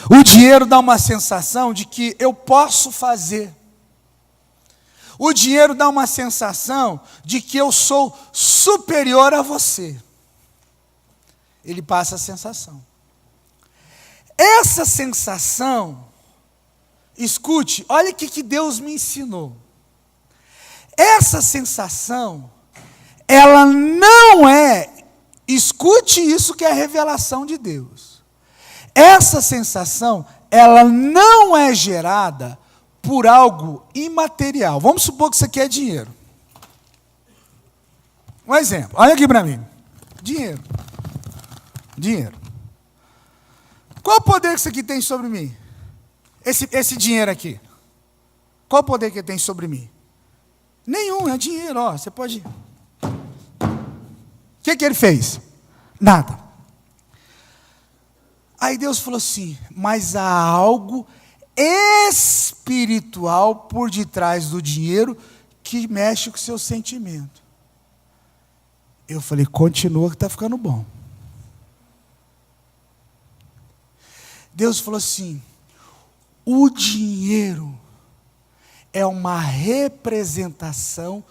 Speaker 1: O dinheiro dá uma sensação de que eu posso fazer. O dinheiro dá uma sensação de que eu sou superior a você. Ele passa a sensação. Essa sensação, escute, olha o que Deus me ensinou. Essa sensação, ela não é, escute isso que é a revelação de Deus. Essa sensação, ela não é gerada por algo imaterial. Vamos supor que isso aqui é dinheiro. Um exemplo, olha aqui para mim. Dinheiro. Dinheiro. Qual o poder que isso aqui tem sobre mim? Esse dinheiro aqui. Qual o poder que ele tem sobre mim? Nenhum, é dinheiro, ó. Você pode... O que ele fez? Nada. Aí Deus falou assim, mas há algo espiritual por detrás do dinheiro que mexe com o seu sentimento. Eu falei, continua que está ficando bom. Deus falou assim, o dinheiro é uma representação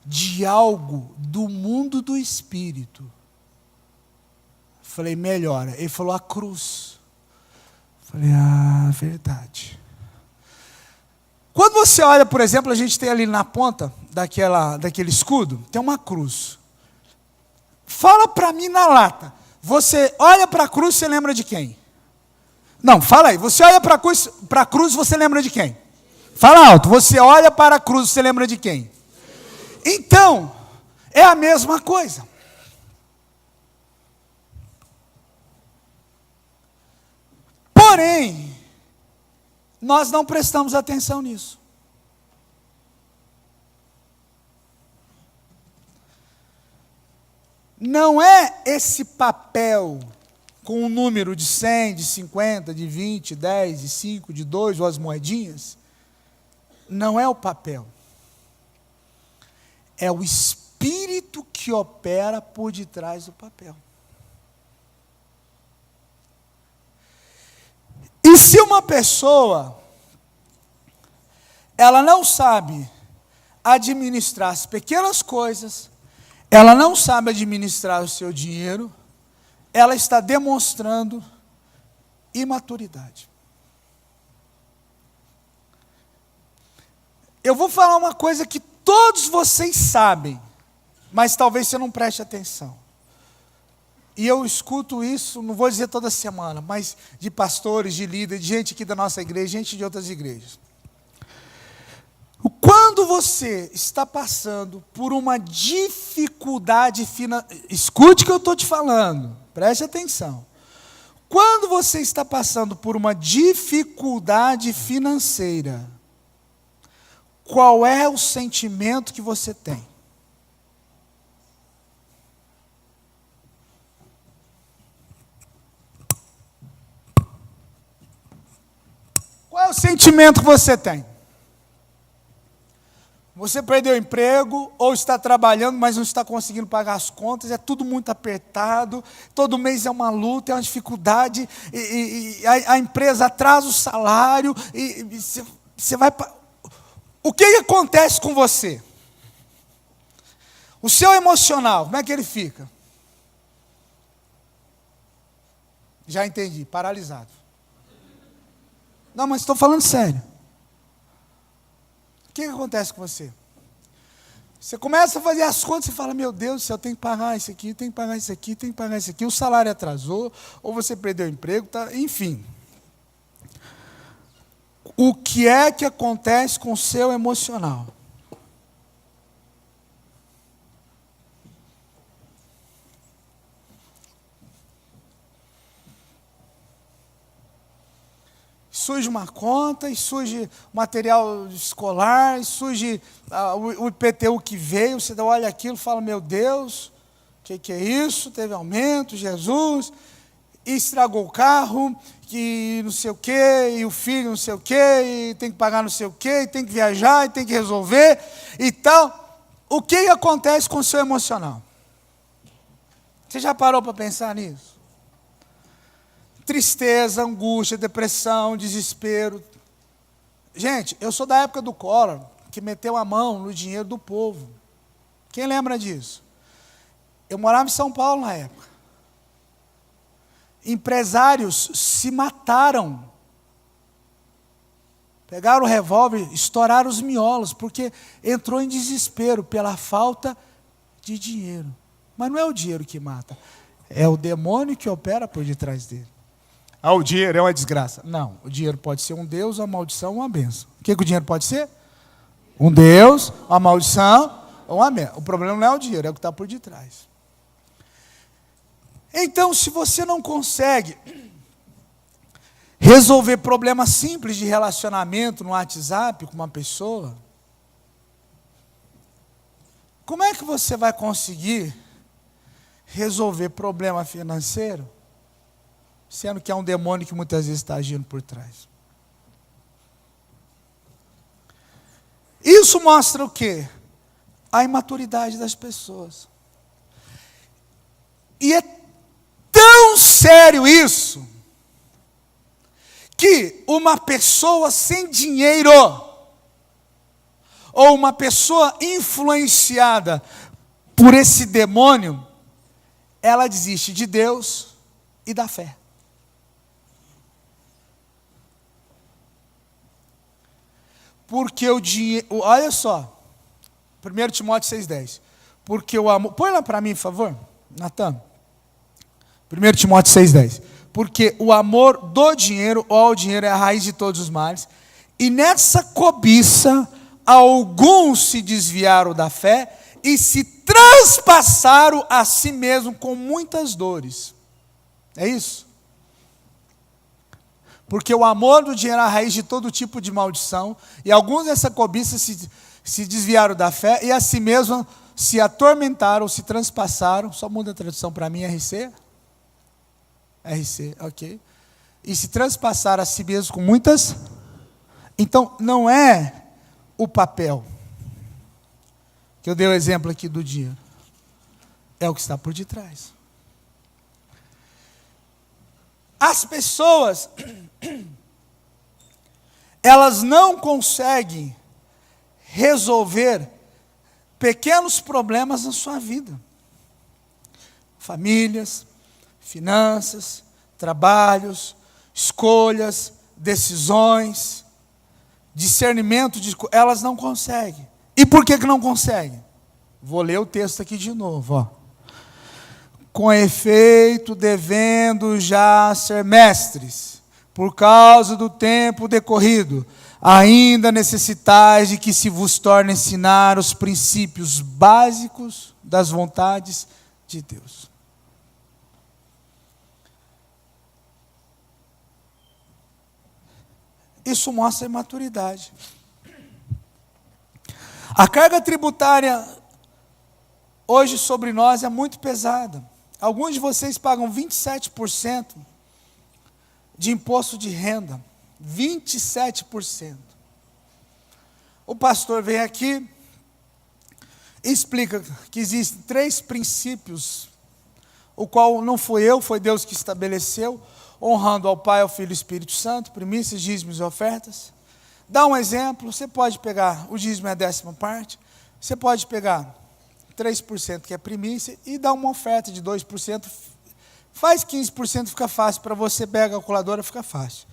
Speaker 1: de algo do mundo do espírito. Falei, melhora. Ele falou, a cruz. Falei, verdade. Quando você olha, por exemplo, a gente tem ali na ponta daquele escudo, tem uma cruz. Fala para mim na lata. Você olha para a cruz, você lembra de quem? Não, fala aí. Você olha para a cruz, você lembra de quem? Fala alto. Você olha para a cruz, você lembra de quem? Então, é a mesma coisa. Porém, nós não prestamos atenção nisso. Não é esse papel com um número de 100, de 50, de 20, 10, de 5, de 2, ou as moedinhas. Não é o papel. É o espírito que opera por detrás do papel. E se uma pessoa, ela não sabe administrar as pequenas coisas, ela não sabe administrar o seu dinheiro, ela está demonstrando imaturidade. Eu vou falar uma coisa que todos vocês sabem, mas talvez você não preste atenção. E eu escuto isso, não vou dizer toda semana, mas de pastores, de líderes, de gente aqui da nossa igreja, gente de outras igrejas. Quando você está passando por uma dificuldade financeira, escute o que eu estou te falando, preste atenção. Quando você está passando por uma dificuldade financeira, qual é o sentimento que você tem? Qual é o sentimento que você tem? Você perdeu o emprego, ou está trabalhando, mas não está conseguindo pagar as contas, é tudo muito apertado, todo mês é uma luta, é uma dificuldade, e a empresa atrasa o salário, e você vai... O que acontece com você? O seu emocional, como é que ele fica? Já entendi, paralisado. Não, mas estou falando sério. O que acontece com você? Você começa a fazer as contas e fala, meu Deus do céu, eu tenho que pagar isso aqui, tenho que pagar isso aqui, tenho que pagar isso aqui, o salário atrasou, ou você perdeu o emprego, tá, enfim. O que é que acontece com o seu emocional? Surge uma conta, e surge material escolar, e surge o IPTU que veio, você olha aquilo e fala, meu Deus, o que é isso? Teve aumento, Jesus, e estragou o carro, que não sei o quê, e o filho não sei o quê, e tem que pagar não sei o quê, e tem que viajar, e tem que resolver, e tal. O que acontece com o seu emocional? Você já parou para pensar nisso? Tristeza, angústia, depressão, desespero. Gente, eu sou da época do Collor, que meteu a mão no dinheiro do povo. Quem lembra disso? Eu morava em São Paulo na época. Empresários se mataram. Pegaram o revólver, estouraram os miolos, porque entrou em desespero pela falta de dinheiro. Mas não é o dinheiro que mata, é o demônio que opera por detrás dele. Ah, o dinheiro é uma desgraça. Não, o dinheiro pode ser um Deus, uma maldição, uma bênção. O que o dinheiro pode ser? Um Deus, uma maldição, ou uma bênção. O problema não é o dinheiro, é o que está por detrás. Então, se você não consegue resolver problemas simples de relacionamento no WhatsApp com uma pessoa, como é que você vai conseguir resolver problema financeiro, sendo que é um demônio que muitas vezes está agindo por trás? Isso mostra o quê? A imaturidade das pessoas. E é tão sério isso, que uma pessoa sem dinheiro, ou uma pessoa influenciada por esse demônio, ela desiste de Deus e da fé. Porque o dinheiro, olha só, 1 Timóteo 6,10. Porque o amor, põe lá para mim, por favor, Natan. 1 Timóteo 6,10. Porque o amor do dinheiro, ou ao dinheiro, é a raiz de todos os males. E nessa cobiça, alguns se desviaram da fé e se transpassaram a si mesmo com muitas dores. É isso? Porque o amor do dinheiro é a raiz de todo tipo de maldição, e alguns dessa cobiça se desviaram da fé, e a si mesmo se atormentaram, se transpassaram, só muda a tradução para mim, RC? RC, ok. E se transpassaram a si mesmo com muitas... Então, não é o papel, que eu dei o exemplo aqui do dinheiro, é o que está por detrás. As pessoas, elas não conseguem resolver pequenos problemas na sua vida. Famílias, finanças, trabalhos, escolhas, decisões, discernimento, elas não conseguem. E por que não conseguem? Vou ler o texto aqui de novo, ó. Com efeito, devendo já ser mestres, por causa do tempo decorrido, ainda necessitais de que se vos torne ensinar os princípios básicos das vontades de Deus. Isso mostra imaturidade. A carga tributária hoje sobre nós é muito pesada. Alguns de vocês pagam 27% de imposto de renda. 27%. O pastor vem aqui e explica que existem 3 princípios, o qual não fui eu, foi Deus que estabeleceu, honrando ao Pai, ao Filho e ao Espírito Santo, primícias, dízimos e ofertas. Dá um exemplo, você pode pegar, o dízimo é a 10ª parte, você pode pegar 3% que é primícia e dar uma oferta de 2%, faz 15%, fica fácil, para você pegar a calculadora fica fácil.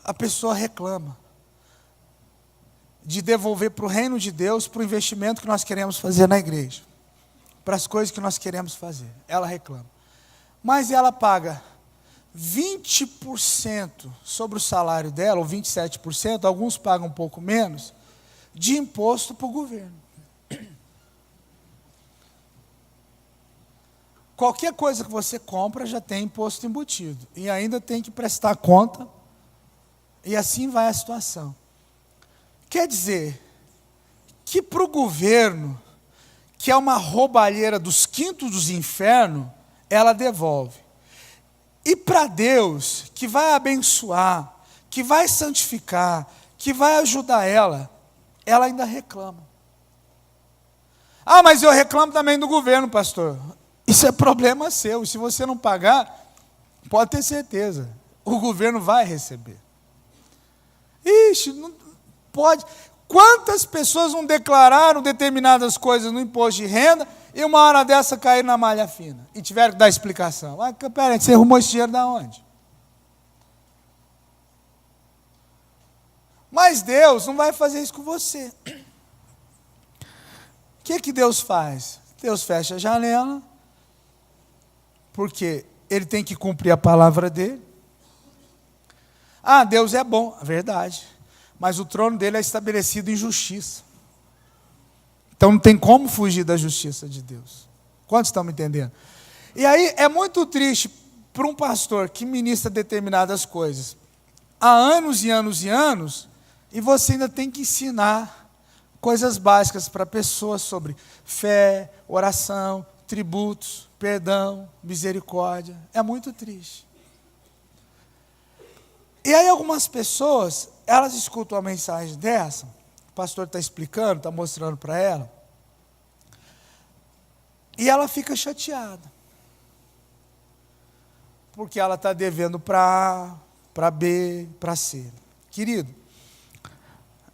Speaker 1: A pessoa reclama de devolver para o reino de Deus, para o investimento que nós queremos fazer na igreja, para as coisas que nós queremos fazer, ela reclama. Mas ela paga 20% sobre o salário dela, ou 27%, alguns pagam um pouco menos, de imposto para o governo. Qualquer coisa que você compra já tem imposto embutido, e ainda tem que prestar conta, e assim vai a situação. Quer dizer, que para o governo, que é uma roubalheira dos quintos dos infernos, ela devolve. E para Deus, que vai abençoar, que vai santificar, que vai ajudar ela ainda reclama. Ah, mas eu reclamo também do governo, pastor. Isso é problema seu. Se você não pagar, pode ter certeza, o governo vai receber. Ixi, não pode. Quantas pessoas não declararam determinadas coisas no imposto de renda e uma hora dessa caíram na malha fina e tiveram que dar explicação? Mas, peraí, você arrumou esse dinheiro da onde? Mas Deus não vai fazer isso com você. O que Deus faz? Deus fecha a janela, porque Ele tem que cumprir a palavra dEle. Ah, Deus é bom, é verdade. Mas o trono dele é estabelecido em justiça. Então não tem como fugir da justiça de Deus. Quantos estão me entendendo? E aí é muito triste para um pastor que ministra determinadas coisas há anos e anos e anos, e você ainda tem que ensinar coisas básicas para pessoas sobre fé, oração, tributos, perdão, misericórdia. É muito triste. E aí algumas pessoas, elas escutam uma mensagem dessa, o pastor está explicando, está mostrando para ela, e ela fica chateada, porque ela está devendo para A, para B, para C. Querido,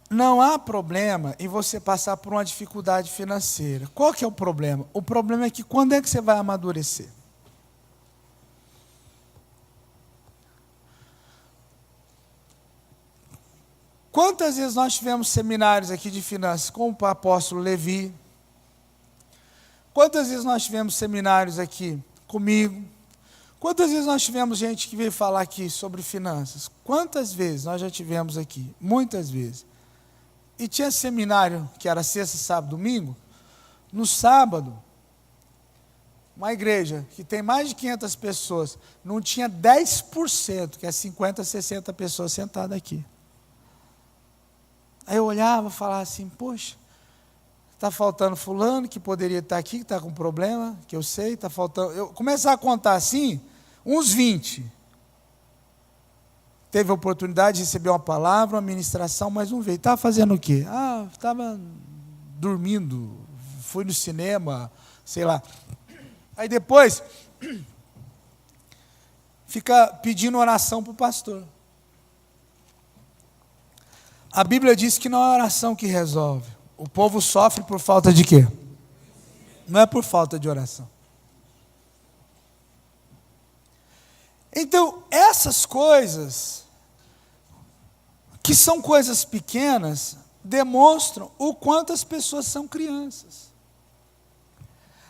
Speaker 1: não há problema em você passar por uma dificuldade financeira. Qual que é o problema? O problema é que quando é que você vai amadurecer? Quantas vezes nós tivemos seminários aqui de finanças com o apóstolo Levi? Quantas vezes nós tivemos seminários aqui comigo? Quantas vezes nós tivemos gente que veio falar aqui sobre finanças? Quantas vezes nós já tivemos aqui? Muitas vezes. E tinha seminário que era sexta, sábado, domingo. No sábado, uma igreja que tem mais de 500 pessoas, não tinha 10%, que é 50, 60 pessoas sentadas aqui. Aí eu olhava e falava assim, poxa, está faltando fulano que poderia estar aqui, que está com problema, que eu sei, está faltando. Eu começar a contar assim, uns 20. Teve a oportunidade de receber uma palavra, uma ministração, mas não veio. Estava fazendo o quê? Ah, estava dormindo, fui no cinema, sei lá. Aí depois, fica pedindo oração para o pastor. A Bíblia diz que não é a oração que resolve. O povo sofre por falta de quê? Não é por falta de oração. Então, essas coisas, que são coisas pequenas, demonstram o quanto as pessoas são crianças.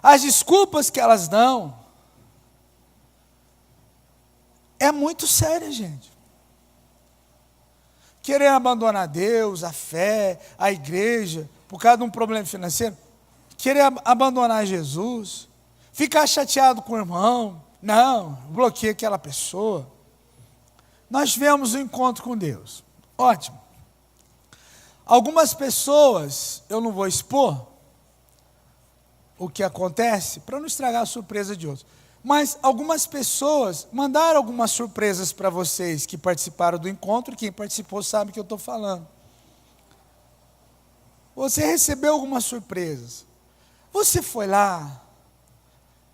Speaker 1: As desculpas que elas dão, É muito séria, gente. Querer abandonar Deus, a fé, a igreja, por causa de um problema financeiro. Querer abandonar Jesus. Ficar chateado com o irmão. Não, bloqueia aquela pessoa. Nós tivemos um encontro com Deus. Ótimo. Algumas pessoas, eu não vou expor o que acontece, para não estragar a surpresa de outros. Mas algumas pessoas mandaram algumas surpresas para vocês que participaram do encontro, e quem participou sabe o que eu estou falando. Você recebeu algumas surpresas. Você foi lá,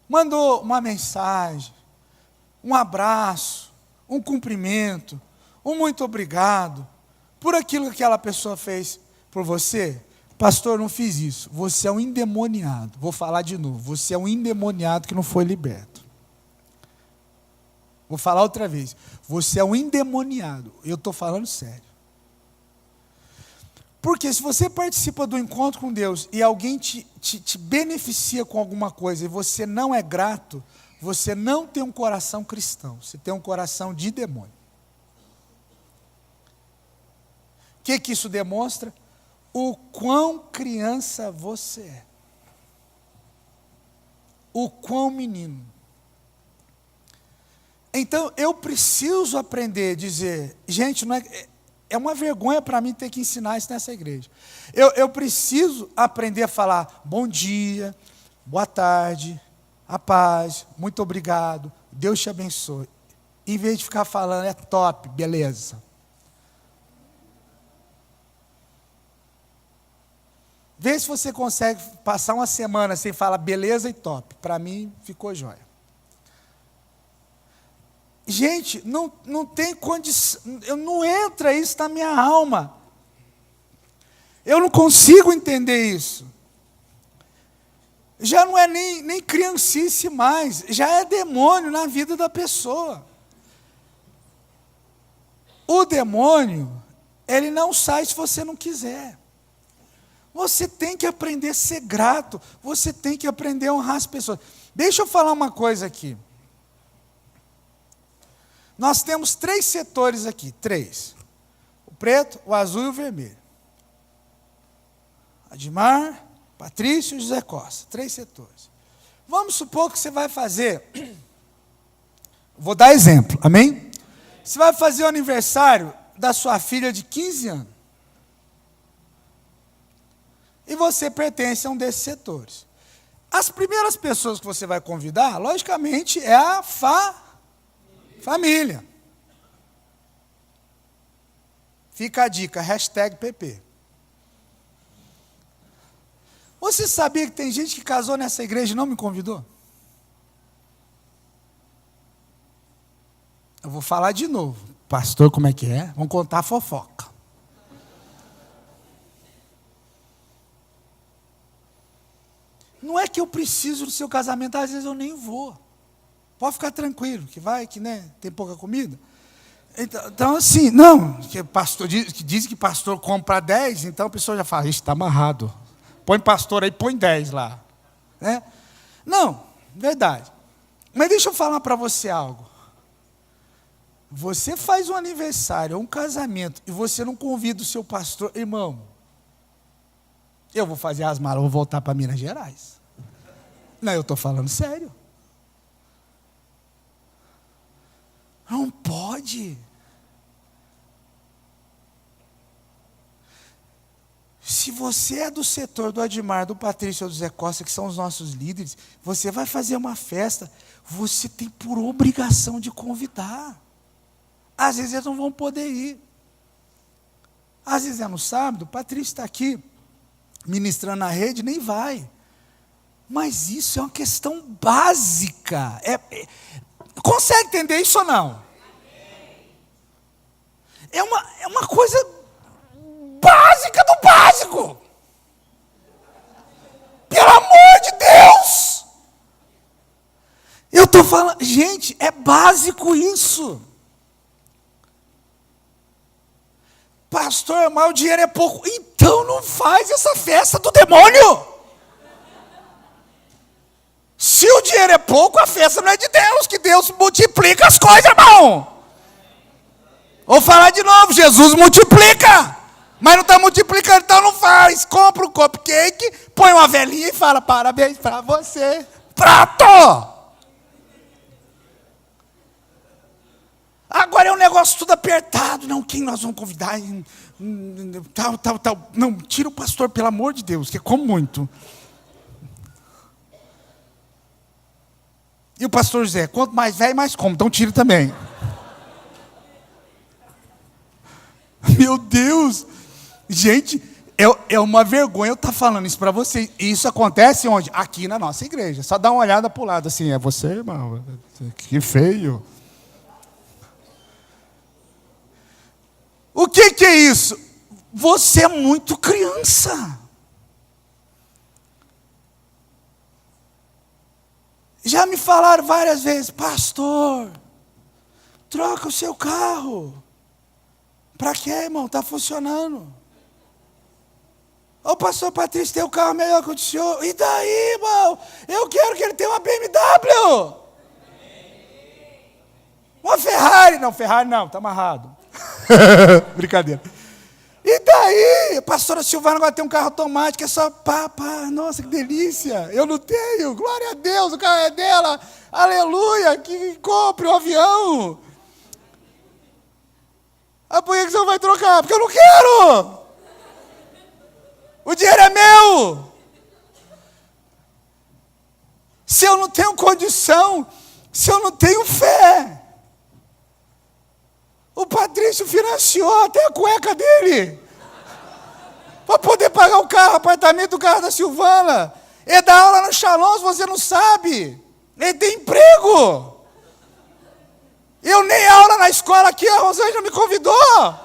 Speaker 1: mandou uma mensagem, um abraço, um cumprimento, um muito obrigado, por aquilo que aquela pessoa fez por você. Pastor, não fiz isso. Você é um endemoniado. Vou falar de novo. Você é um endemoniado que não foi liberto. Vou falar outra vez. Você é um endemoniado. Eu estou falando sério. Porque se você participa do encontro com Deus e alguém te beneficia com alguma coisa e você não é grato, você não tem um coração cristão. Você tem um coração de demônio. O que isso demonstra? O quão criança você é. O quão menino. Então, eu preciso aprender a dizer, gente, não é uma vergonha para mim ter que ensinar isso nessa igreja. Eu preciso aprender a falar bom dia, boa tarde, a paz, muito obrigado, Deus te abençoe. Em vez de ficar falando, é top, beleza. Vê se você consegue passar uma semana sem falar beleza e top. Para mim, ficou jóia. Gente, não tem condição, não entra isso na minha alma. Eu não consigo entender isso. Já não é nem criancice mais, já é demônio na vida da pessoa. O demônio, ele não sai se você não quiser. Você tem que aprender a ser grato, você tem que aprender a honrar as pessoas. Deixa eu falar uma coisa aqui. Nós temos 3 setores aqui, 3. O preto, o azul e o vermelho. Admar, Patrício e José Costa, 3 setores. Vamos supor que você vai fazer, vou dar exemplo, amém? Você vai fazer o aniversário da sua filha de 15 anos. E você pertence a um desses setores. As primeiras pessoas que você vai convidar, logicamente, é a família. Fica a dica, #PP. Você sabia que tem gente que casou nessa igreja e não me convidou? Eu vou falar de novo. Pastor, como é que é? Vamos contar a fofoca. Não é que eu preciso do seu casamento, às vezes eu nem vou. Pode ficar tranquilo, que vai, que né, tem pouca comida. Então assim, não, que pastor diz que pastor compra 10, então a pessoa já fala, está amarrado. Põe pastor aí, põe 10 lá. Né? Não, verdade. Mas deixa eu falar para você algo. Você faz um aniversário, um casamento, e você não convida o seu pastor, irmão, eu vou fazer as malas, vou voltar para Minas Gerais. Não, eu estou falando sério. Não pode. Se você é do setor do Admar, do Patrício ou do Zé Costa, que são os nossos líderes, você vai fazer uma festa, você tem por obrigação de convidar. Às vezes eles não vão poder ir. Às vezes é no sábado, o Patrício está aqui, ministrando na rede, nem vai. Mas isso é uma questão básica. Consegue entender isso ou não? É uma coisa básica do básico. Pelo amor de Deus! Eu estou falando, gente, é básico isso. Pastor, mas o dinheiro é pouco. Então não faz essa festa do demônio. Se o dinheiro dinheiro é pouco, a festa não é de Deus, que Deus multiplica as coisas, irmão. Vou falar de novo, Jesus multiplica, mas não está multiplicando, então não faz. Compra um cupcake, põe uma velhinha e fala, parabéns para você. Prato! Agora é um negócio tudo apertado. Não, quem nós vamos convidar? Tal. Não, tira o pastor, pelo amor de Deus, que come muito. E o pastor José, quanto mais velho, mais come, então tira também. Meu Deus! Gente, é uma vergonha eu estar falando isso para vocês. E isso acontece onde? Aqui na nossa igreja. Só dá uma olhada para o lado assim, é você, irmão? Que feio. O que é isso? Você é muito criança. Já me falaram várias vezes, pastor, troca o seu carro. Para quê, irmão? Está funcionando. Ô, pastor Patrício, tem um carro melhor que o senhor. E daí, irmão? Eu quero que ele tenha uma BMW. Uma Ferrari. Não, Ferrari não, está amarrado. Brincadeira. E daí? A pastora Silvana agora tem um carro automático, é só pá, nossa, que delícia. Eu não tenho, glória a Deus, o carro é dela. Aleluia, que compre um avião. Ah, por que você não vai trocar? Porque eu não quero. O dinheiro é meu. Se eu não tenho condição, se eu não tenho fé. O Patrício financiou até a cueca dele. Para poder pagar o carro, apartamento do carro da Silvana. Ele dá aula no Shalom, se você não sabe. Ele tem emprego. Eu nem aula na escola aqui, a Rosângela me convidou.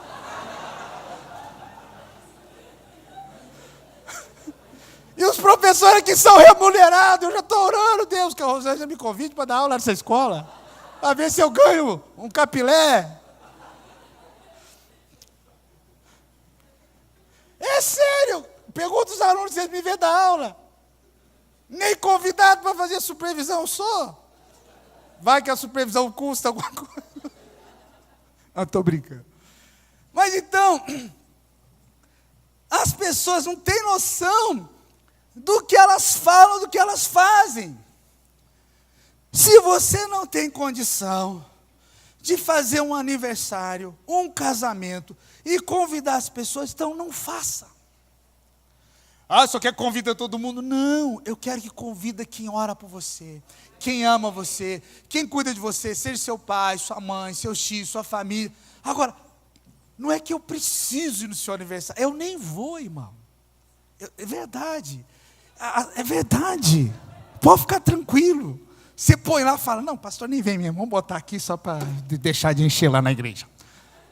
Speaker 1: E os professores aqui são remunerados. Eu já estou orando, Deus, que a Rosângela me convide para dar aula nessa escola. Para ver se eu ganho um capilé. É sério. Pergunta os alunos se eles me vêem dar aula. Nem convidado para fazer supervisão eu sou. Vai que a supervisão custa alguma coisa. Não, estou brincando. Mas então, as pessoas não têm noção do que elas falam, do que elas fazem. Se você não tem condição de fazer um aniversário, um casamento e convidar as pessoas, então não faça. Ah, só quer convidar todo mundo? Não, eu quero que convida quem ora por você, quem ama você, quem cuida de você, seja seu pai, sua mãe, seu tio, sua família. Agora, não é que eu preciso ir no seu aniversário, eu nem vou, irmão. É verdade, é verdade. Pode ficar tranquilo. Você põe lá e fala, não, pastor, nem vem mesmo, vamos botar aqui só para deixar de encher lá na igreja.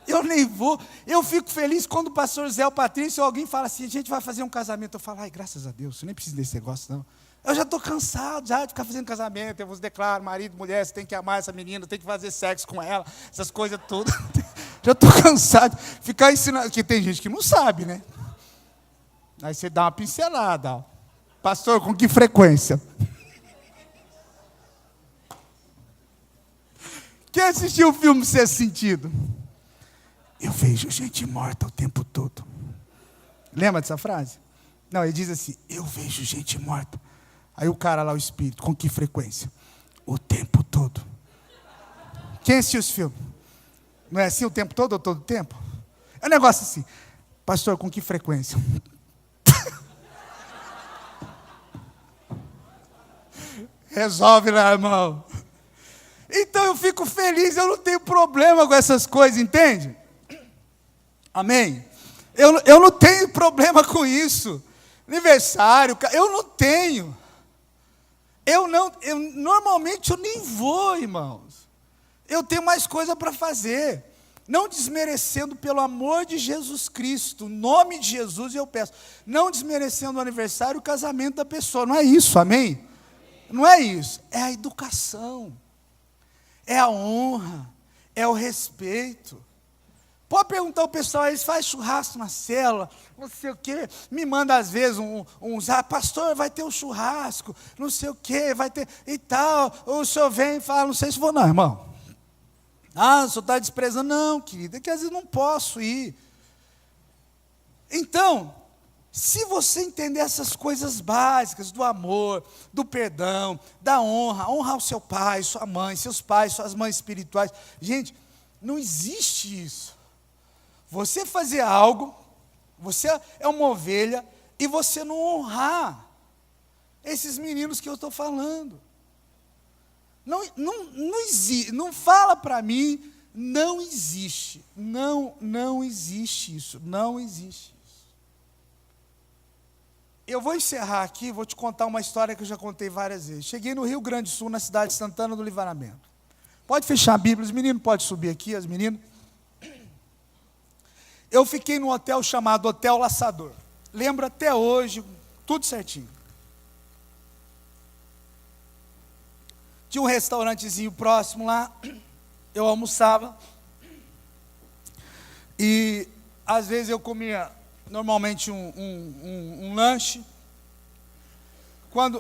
Speaker 1: Eu nem vou. Eu fico feliz quando o pastor Zé, o Patrício, ou alguém fala assim, a gente vai fazer um casamento. Eu falo, ai, graças a Deus, eu nem preciso desse negócio, não. Eu já estou cansado já de ficar fazendo casamento. Eu vos declaro, marido, mulher, você tem que amar essa menina, tem que fazer sexo com ela, essas coisas todas. Já estou cansado de ficar ensinando, porque tem gente que não sabe, né? Aí você dá uma pincelada, ó. Pastor, com que frequência? Quem assistiu o filme Sexto Sentido? Eu vejo gente morta o tempo todo. Lembra dessa frase? Não, ele diz assim, eu vejo gente morta. Aí o cara lá, o espírito, com que frequência? O tempo todo. Quem assistiu esse filme? Não é assim o tempo todo ou todo o tempo? É um negócio assim, pastor, com que frequência? Resolve lá, irmão. Então eu fico feliz, eu não tenho problema com essas coisas, entende? Amém? Eu não tenho problema com isso. Aniversário, eu não tenho. Normalmente eu nem vou, irmãos. Eu tenho mais coisa para fazer. Não desmerecendo, pelo amor de Jesus Cristo, o nome de Jesus eu peço. Não desmerecendo o aniversário, o casamento da pessoa. Não é isso, amém? Não é isso. É a educação. É a honra. É o respeito. Pode perguntar ao pessoal, eles fazem churrasco na célula, não sei o quê, me manda às vezes uns, pastor, vai ter um churrasco, não sei o quê, vai ter e tal, o senhor vem e fala, não sei se vou não, irmão. O senhor está desprezando, não, querida, é que às vezes não posso ir. Então, se você entender essas coisas básicas do amor, do perdão, da honra, honrar o seu pai, sua mãe, seus pais, suas mães espirituais, gente, não existe isso. Você fazer algo, você é uma ovelha, e você não honrar esses meninos que eu estou falando. Não existe, não fala para mim, não existe, não existe isso, não existe isso. Eu vou encerrar aqui, vou te contar uma história que eu já contei várias vezes. Cheguei no Rio Grande do Sul, na cidade de Santana do Livramento. Pode fechar a Bíblia, os meninos podem subir aqui, as meninas. Eu fiquei num hotel chamado Hotel Laçador. Lembro até hoje, tudo certinho. Tinha um restaurantezinho próximo lá, eu almoçava. E às vezes eu comia normalmente um lanche.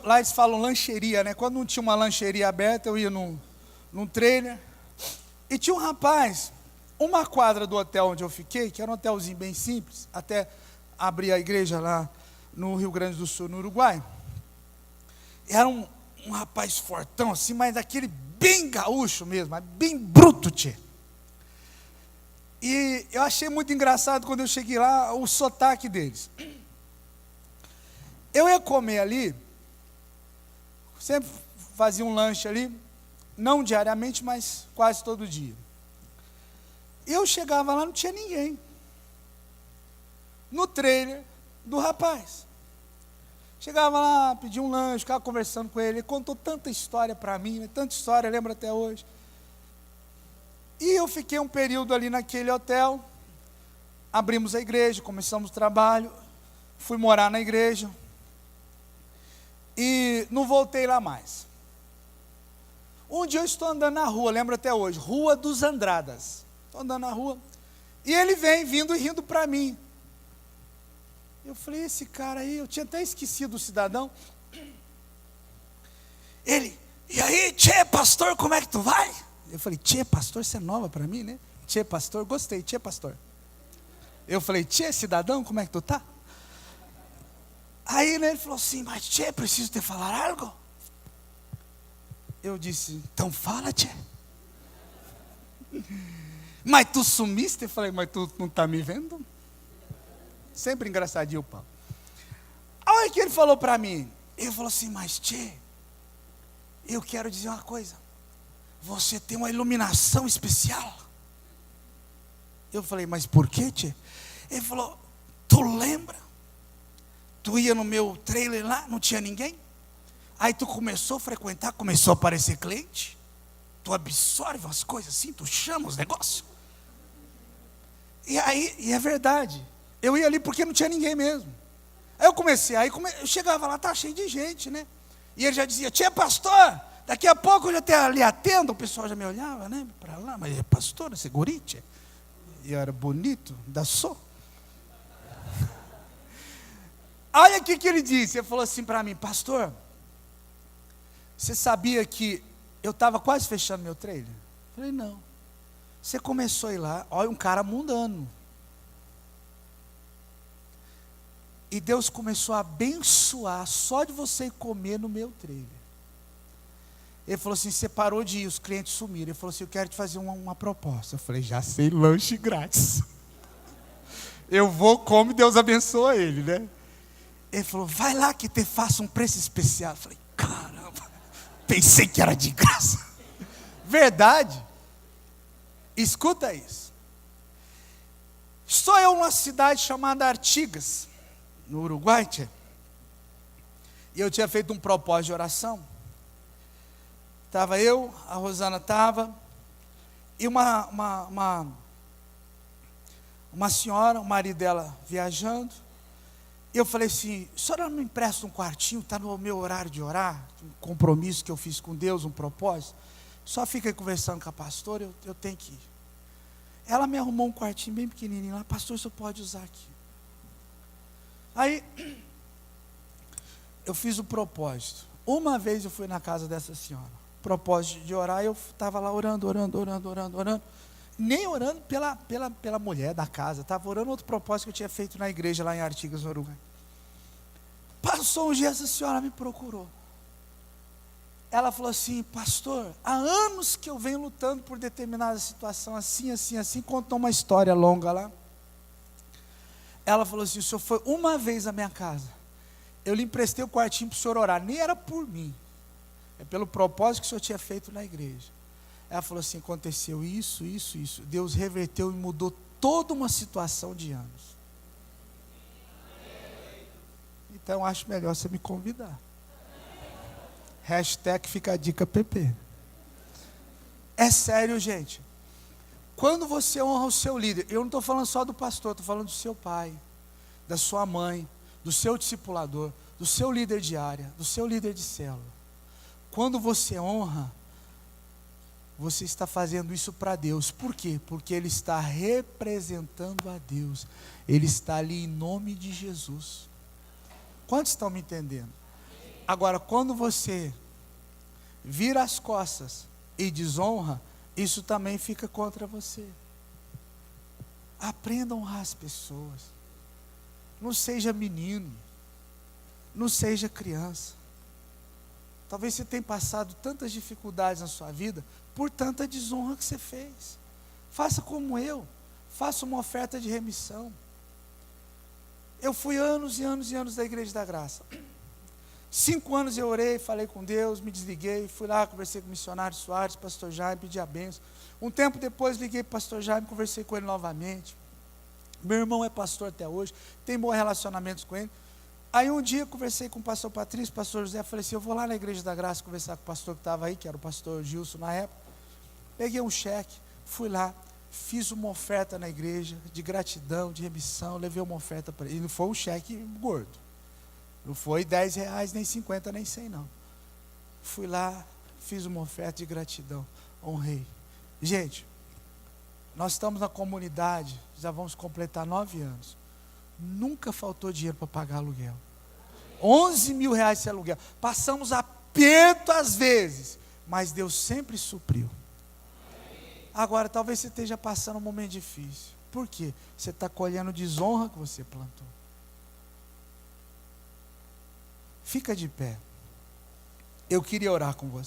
Speaker 1: Lá eles falam lancheria, né? Quando não tinha uma lancheria aberta, eu ia num trailer. E tinha um rapaz, uma quadra do hotel onde eu fiquei, que era um hotelzinho bem simples, até abrir a igreja lá no Rio Grande do Sul, no Uruguai. Era um rapaz fortão assim, mas aquele bem gaúcho mesmo, bem bruto, tchê. E eu achei muito engraçado quando eu cheguei lá, o sotaque deles. Eu ia comer ali, sempre fazia um lanche ali, não diariamente, mas quase todo dia. Eu chegava lá, não tinha ninguém. No trailer do rapaz. Chegava lá, pedia um lanche, ficava conversando com ele. Ele contou tanta história para mim, né? Tanta história, lembro até hoje. E eu fiquei um período ali naquele hotel. Abrimos a igreja, começamos o trabalho. Fui morar na igreja. E não voltei lá mais. Um dia eu estou andando na rua, lembro até hoje, Rua dos Andradas. Estou andando na rua, e ele vem vindo e rindo para mim. Eu falei, esse cara aí, eu tinha até esquecido o cidadão. Ele, e aí, tchê, pastor, como é que tu vai? Eu falei, tchê, pastor, você é nova para mim, né? Tchê, pastor, gostei, tchê, pastor. Eu falei, tchê, cidadão, como é que tu tá? Aí né, ele falou assim, mas tchê, preciso te falar algo? Eu disse, então fala, tchê. Mas tu sumiste? Eu falei, mas tu não está me vendo? Sempre engraçadinho o pão. Olha que ele falou para mim. Ele falou assim, mas tchê, eu quero dizer uma coisa. Você tem uma iluminação especial. Eu falei, mas por quê, tchê? Ele falou, tu lembra? Tu ia no meu trailer lá, não tinha ninguém? Aí tu começou a frequentar, começou a aparecer cliente. Tu absorve as coisas assim, tu chama os negócios. E aí, e é verdade. Eu ia ali porque não tinha ninguém mesmo. Aí eu comecei, eu chegava lá, tá cheio de gente, né? E ele já dizia, tia pastor, daqui a pouco eu já até ali atendo. O pessoal já me olhava, né? Para lá, mas é pastor, esse guri, tia. E eu era bonito, da só. Olha o que ele disse. Ele falou assim para mim, pastor, você sabia que eu estava quase fechando meu trailer? Eu falei, não. Você começou a ir lá, olha, um cara mundano. E Deus começou a abençoar só de você comer no meu trailer. Ele falou assim, você parou de ir, os clientes sumiram. Ele falou assim, eu quero te fazer uma proposta. Eu falei, já sei, lanche grátis. Eu vou, como Deus abençoa ele, né? Ele falou, vai lá que te faça um preço especial. Eu falei, caramba, pensei que era de graça. Verdade. Escuta isso. Estou eu numa cidade chamada Artigas, no Uruguai, tia. E eu tinha feito um propósito de oração. Estava eu, a Rosana estava, e uma senhora, o marido dela viajando. E eu falei assim, a senhora não me empresta um quartinho, está no meu horário de orar, um compromisso que eu fiz com Deus, um propósito. Só fica aí conversando com a pastora, eu tenho que ir. Ela me arrumou um quartinho bem pequenininho lá, pastor, você pode usar aqui. Aí, eu fiz o propósito. Uma vez eu fui na casa dessa senhora, propósito de orar, eu estava lá orando. Nem orando pela mulher da casa, estava orando outro propósito que eu tinha feito na igreja lá em Artigas, no Uruguai. Passou um dia, essa senhora me procurou. Ela falou assim, pastor, há anos que eu venho lutando por determinada situação, assim, contou uma história longa lá. Ela falou assim, o senhor foi uma vez na minha casa, eu lhe emprestei o quartinho para o senhor orar, nem era por mim, é pelo propósito que o senhor tinha feito na igreja. Ela falou assim, aconteceu isso, Deus reverteu e mudou toda uma situação de anos. Então acho melhor você me convidar. Hashtag fica a dica PP. É sério, gente. Quando você honra o seu líder, eu não estou falando só do pastor, estou falando do seu pai, da sua mãe, do seu discipulador, do seu líder de área, do seu líder de célula. Quando você honra, você está fazendo isso para Deus. Por quê? Porque Ele está representando a Deus. Ele está ali em nome de Jesus. Quantos estão me entendendo? Agora, quando você vira as costas e desonra, isso também fica contra você. Aprenda a honrar as pessoas. Não seja menino. Não seja criança. Talvez você tenha passado tantas dificuldades na sua vida por tanta desonra que você fez. Faça como eu. Faça uma oferta de remissão. Eu fui anos e anos da Igreja da Graça. 5 anos eu orei, falei com Deus, me desliguei, fui lá, conversei com o missionário Soares, pastor Jaime, pedi a bênção. Um tempo depois liguei para o pastor Jaime, conversei com ele novamente. Meu irmão é pastor até hoje, tem bons relacionamentos com ele. Aí um dia conversei com o pastor Patrício, o pastor José, falei assim, eu vou lá na Igreja da Graça conversar com o pastor que estava aí, que era o pastor Gilson na época. Peguei um cheque, fui lá, fiz uma oferta na igreja, de gratidão, de remissão, levei uma oferta para ele. E não foi um cheque gordo. Não foi R$10, nem 50, nem 100, não. Fui lá, fiz uma oferta de gratidão, honrei. Gente, nós estamos na comunidade, já vamos completar 9 anos. Nunca faltou dinheiro para pagar aluguel. 11 mil reais esse aluguel. Passamos aperto às vezes, mas Deus sempre supriu. Agora, talvez você esteja passando um momento difícil. Por quê? Você está colhendo desonra que você plantou. Fica de pé. Eu queria orar com você.